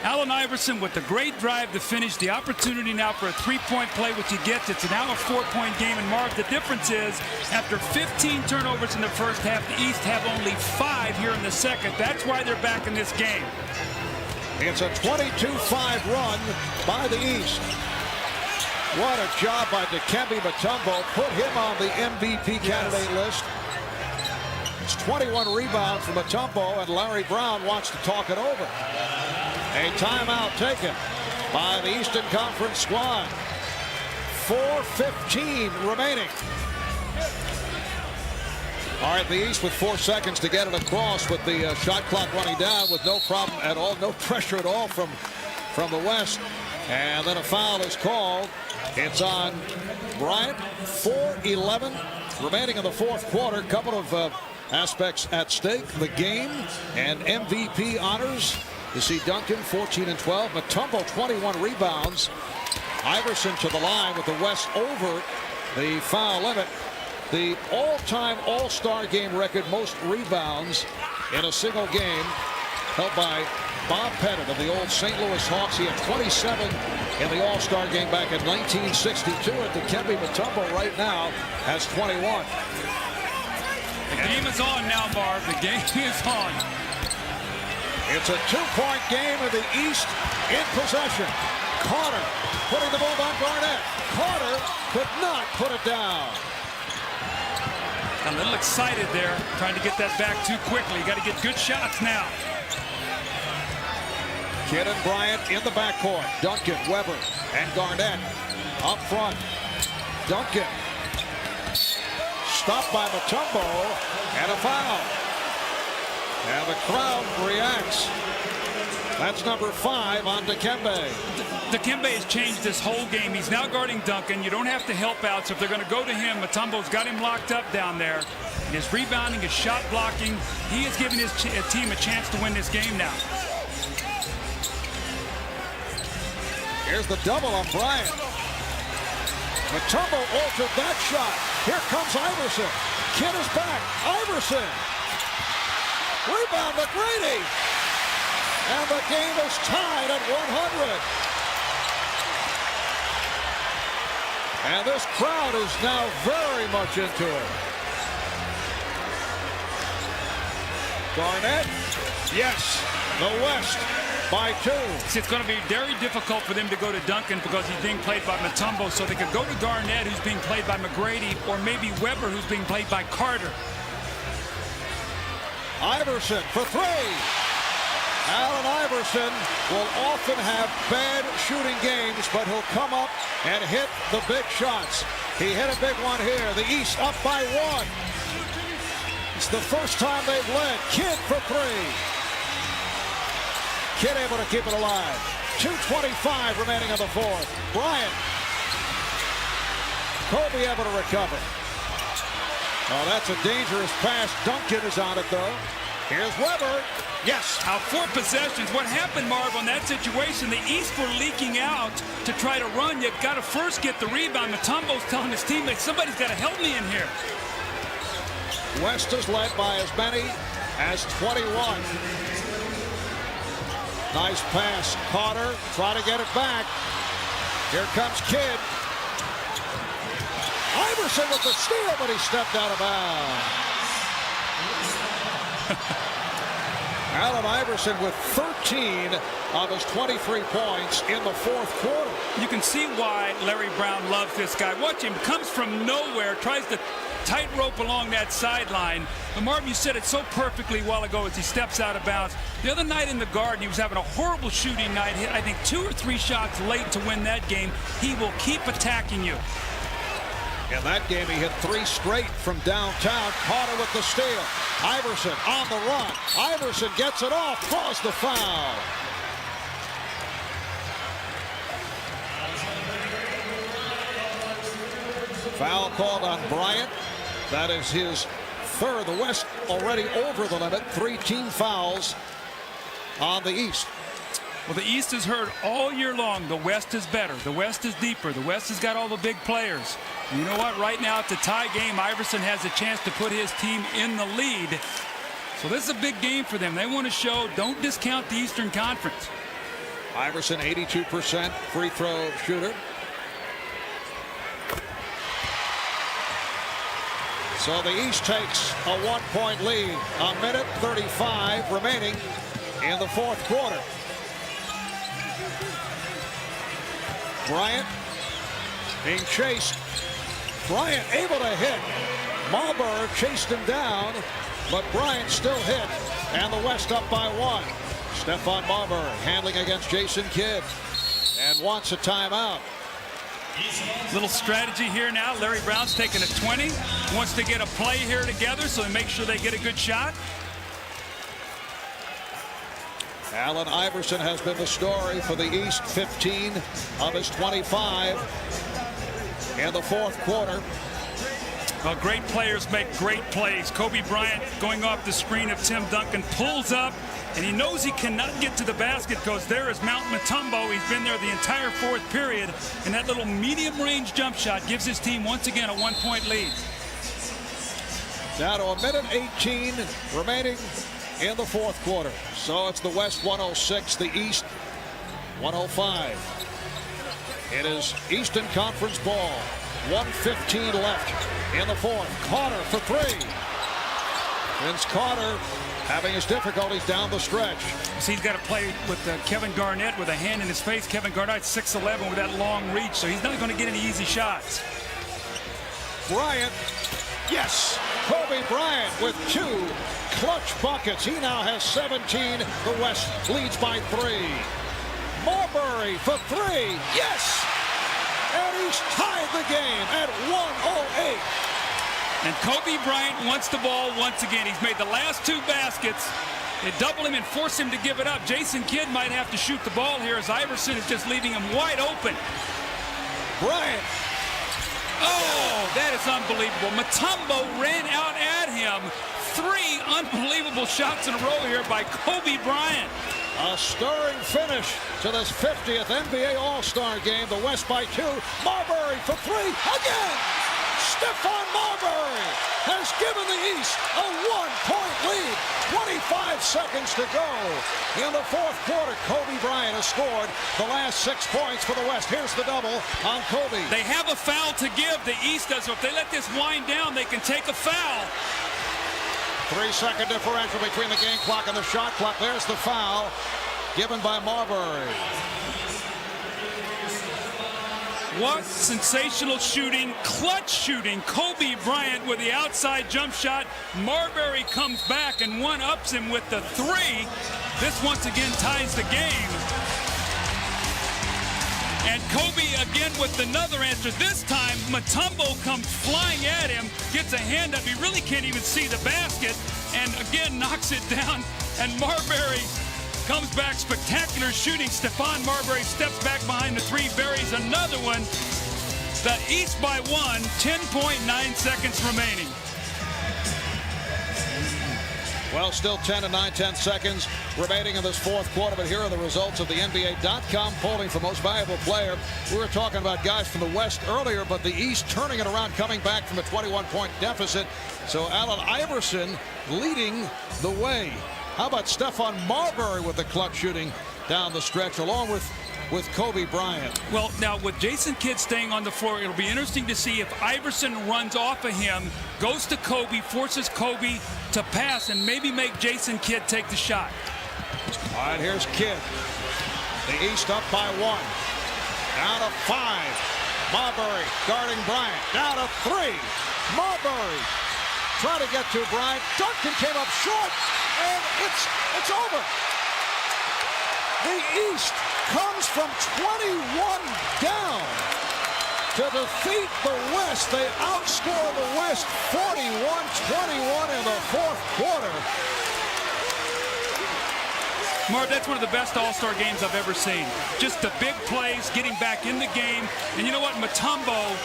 G: Allen Iverson with the great drive to finish, the opportunity now for a 3-point play, which he gets. It's now a 4-point game. And Marv, the difference is after 15 turnovers in the first half, the East have only 5 here in the second. That's why they're back in this game.
C: It's a 22-5 run by the East. What a job by Dikembe Mutombo. Put him on the MVP candidate list. It's 21 rebounds for Mutombo, and Larry Brown wants to talk it over. A timeout taken by the Eastern Conference squad. 4:15 remaining. All right, the East with 4 seconds to get it across with the shot clock running down with no problem at all, no pressure at all from the West. And then a foul is called. It's on Bryant. 4:11 remaining in the fourth quarter. Couple of aspects at stake. The game and MVP honors. You see Duncan, 14 and 12. Mutombo, 21 rebounds. Iverson to the line with the West over the foul limit. The all-time All-Star game record, most rebounds in a single game, held by Bob Pettit of the old St. Louis Hawks. He had 27 in the All-Star game back in 1962. And Dikembe Mutombo right now has 21.
G: The game is on now, Marv. The game is on.
C: It's a 2-point game in the East in possession. Carter putting the ball on Garnett. Carter could not put it down.
G: A little excited there, trying to get that back too quickly. Got to get good shots now.
C: Kidd and Bryant in the backcourt. Duncan, Weber, and Garnett up front. Duncan stopped by Mutombo, and a foul. And the crowd reacts. That's number 5 on Dikembe.
G: Dikembe has changed this whole game. He's now guarding Duncan. You don't have to help out, so if they're going to go to him, Mutombo's got him locked up down there. And his rebounding, his shot blocking, he is giving his team a chance to win this game now.
C: Here's the double on Bryant. Mutombo altered that shot. Here comes Iverson. Kidd is back. Iverson. Rebound McGrady. And the game is tied at 100. And this crowd is now very much into it. Garnett. Yes. The West by 2.
G: See, it's going to be very difficult for them to go to Duncan because he's being played by Mutombo. So they could go to Garnett, who's being played by McGrady, or maybe Weber, who's being played by Carter.
C: Iverson for 3. Allen Iverson will often have bad shooting games, but he'll come up and hit the big shots. He hit a big one here. The East up by 1. It's the first time they've led. Kidd for 3. Kidd able to keep it alive. 2:25 remaining in the 4th. Bryant. Kobe able to recover. Oh, that's a dangerous pass. Duncan is on it, though. Here's Weber. Yes.
G: Now 4 possessions. What happened, Marv, on that situation? The East were leaking out to try to run. You've got to first get the rebound. Mutombo's telling his teammates, somebody's got to help me in here.
C: West is led by as many as 21. Nice pass. Carter trying to get it back. Here comes Kidd. Iverson with the steal, but he stepped out of bounds. Allen Iverson with 13 of his 23 points in the 4th quarter.
G: You can see why Larry Brown loves this guy. Watch him. Comes from nowhere. Tries to tightrope along that sideline. But Marvin, you said it so perfectly a while ago as he steps out of bounds. The other night in the Garden, he was having a horrible shooting night. Hit, I think, 2 or 3 shots late to win that game. He will keep attacking you.
C: In that game, he hit 3 straight from downtown. Carter with the steal. Iverson on the run. Iverson gets it off, draws the foul. Foul called on Bryant. That is his 3rd. The West already over the limit. 3 team fouls on the East.
G: Well, the East has heard all year long the West is better. The West is deeper. The West has got all the big players. And you know what? Right now, it's a tie game. Iverson has a chance to put his team in the lead. So this is a big game for them. They want to show, don't discount the Eastern Conference.
C: Iverson, 82% free throw shooter. So the East takes a 1-point lead. A minute 35 remaining in the 4th quarter. Bryant being chased. Bryant able to hit. Marbury chased him down, but Bryant still hit. And the West up by 1. Stephon Marbury handling against Jason Kidd and wants a timeout.
G: Little strategy here now. Larry Brown's taking a 20. Wants to get a play here together so they make sure they get a good shot.
C: Allen Iverson has been the story for the East. 15 of his 25 in the 4th quarter.
G: Well, great players make great plays. Kobe Bryant going off the screen of Tim Duncan, pulls up, and he knows he cannot get to the basket because there is Mount Mutombo. He's been there the entire 4th period, and that little medium-range jump shot gives his team once again a 1-point lead.
C: Down to a minute 18 remaining in the fourth quarter. So it's the West 106, the East 105. It is Eastern Conference ball. 1:15 left in the fourth. Carter for three. Vince Carter having his difficulties down the stretch.
G: So he's got to play with Kevin Garnett with a hand in his face. Kevin Garnett 6'11" with that long reach, so he's not going to get any easy shots.
C: Bryant, yes, Kobe Bryant with 2 clutch buckets. He now has 17. The West leads by 3. Marbury for 3, yes! And he's tied the game at 1:08.
G: And Kobe Bryant wants the ball once again. He's made the last 2 baskets. They double him and force him to give it up. Jason Kidd might have to shoot the ball here as Iverson is just leaving him wide open.
C: Bryant.
G: Oh, that is unbelievable. Mutombo ran out at him. 3 unbelievable shots in a row here by Kobe Bryant.
C: A stirring finish to this 50th NBA All-Star game. The West by 2. Marbury for 3 again. Stephon Marbury has given the East a 1-point lead. 25 seconds to go. In the fourth quarter, Kobe Bryant has scored the last 6 points for the West. Here's the double on Kobe.
G: They have a foul to give. The East does. So if they let this wind down, they can take a foul.
C: 3-second differential between the game clock and the shot clock. There's the foul given by Marbury.
G: What sensational shooting, clutch shooting. Kobe Bryant with the outside jump shot. Marbury comes back and one-ups him with the 3. This once again ties the game. And Kobe again with another answer. This time, Mutombo comes flying at him, gets a hand up. He really can't even see the basket, and again knocks it down. And Marbury comes back, spectacular shooting. Stephon Marbury steps back behind the 3, buries another one. The East by 1, 10.9 seconds remaining.
C: Well, still 10 and 9/10 seconds remaining in this fourth quarter, but here are the results of the NBA.com polling for most valuable player. We were talking about guys from the West earlier, but the East turning it around, coming back from a 21-point deficit. So Allen Iverson leading the way. How about Stephon Marbury with the clutch shooting down the stretch, along with Kobe Bryant?
G: Well, now with Jason Kidd staying on the floor, it'll be interesting to see if Iverson runs off of him, goes to Kobe, forces Kobe to pass, and maybe make Jason Kidd take the shot.
C: All right, here's Kidd. The East up by 1. Down to 5. Marbury guarding Bryant. Down to 3. Marbury trying to get to Bryant. Duncan came up short, and it's over. The East comes from 21 down to defeat the West. They outscore the West 41-21 in the fourth quarter.
G: Marv, that's one of the best All-Star games I've ever seen. Just the big plays, getting back in the game. And you know what? Mutombo,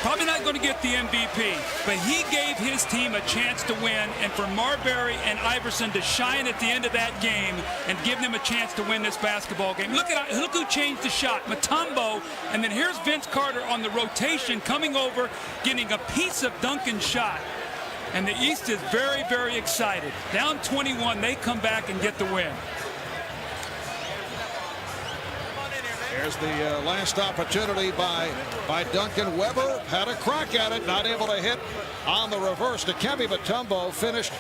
G: probably not going to get the MVP, but he gave his team a chance to win, and for Marbury and Iverson to shine at the end of that game and give them a chance to win this basketball game. Look who changed the shot, Mutombo, and then here's Vince Carter on the rotation coming over, getting a piece of Duncan's shot. And the East is very, very excited. Down 21, they come back and get the win.
C: There's the last opportunity by Duncan. Weber had a crack at it, not able to hit on the reverse. Dikembe Mutombo finished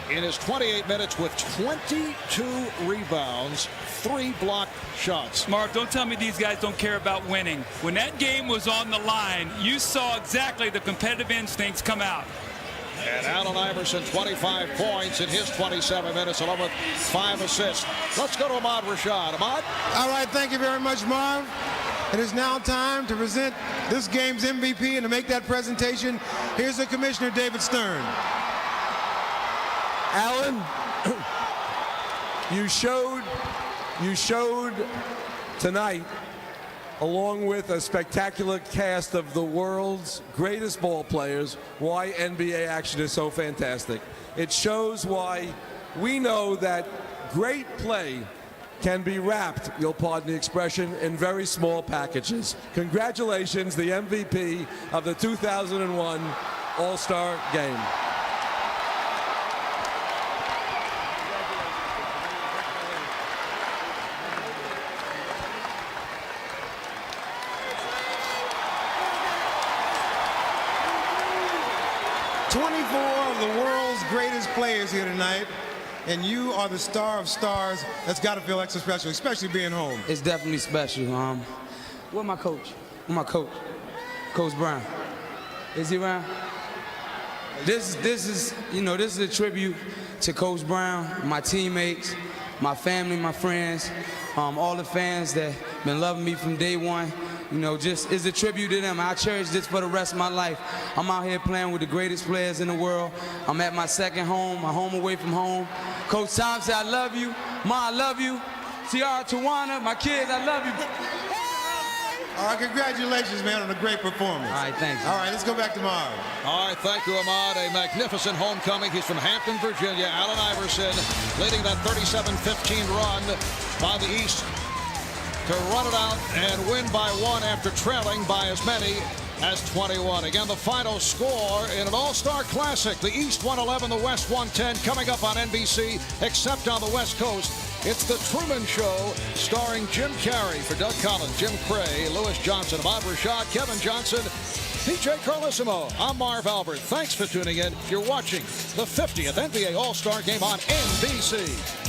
C: in his 28 minutes with 22 rebounds, 3 blocked shots.
G: Marv, don't tell me these guys don't care about winning. When that game was on the line, you saw exactly the competitive instincts come out.
C: And Allen Iverson, 25 points in his 27 minutes, along with 5 assists. Let's go to Ahmad Rashad. Ahmad?
P: All right, thank you very much, Marv. It is now time to present this game's MVP, and to make that presentation, here's the Commissioner, David Stern.
Q: Allen, you showed tonight, along with a spectacular cast of the world's greatest ball players, why NBA action is so fantastic. It shows why we know that great play can be wrapped, you'll pardon the expression, in very small packages. Congratulations, the MVP of the 2001 All-Star Game.
P: 24 of the world's greatest players here tonight, and you are the star of stars. That's got to feel extra special, especially being home.
I: It's definitely special. Where's my coach? Where's my coach? Coach Brown. Is he around? This is a tribute to Coach Brown, my teammates, my family, my friends, all the fans that been loving me from day one. Just is a tribute to them. I cherish this for the rest of my life. I'm out here playing with the greatest players in the world. I'm at my second home, my home away from home. Coach Tom said, I love you. Ma, I love you. Tiara, Tawana, my kids, I love you.
P: All right, congratulations, man, on a great performance.
I: All right, thanks.
P: All right, let's go back to Marv.
C: All right, thank you, Ahmad. A magnificent homecoming. He's from Hampton, Virginia. Allen Iverson leading that 37-15 run by the East to run it out and win by 1 after trailing by as many as 21. Again, the final score in an all-star classic. The East 111, the West 110, coming up on NBC, except on the West Coast. It's The Truman Show, starring Jim Carrey. For Doug Collins, Jim Cray, Lewis Johnson, Ahmad Rashad, Kevin Johnson, PJ Carlissimo. I'm Marv Albert. Thanks for tuning in. You're watching the 50th NBA All-Star Game on NBC.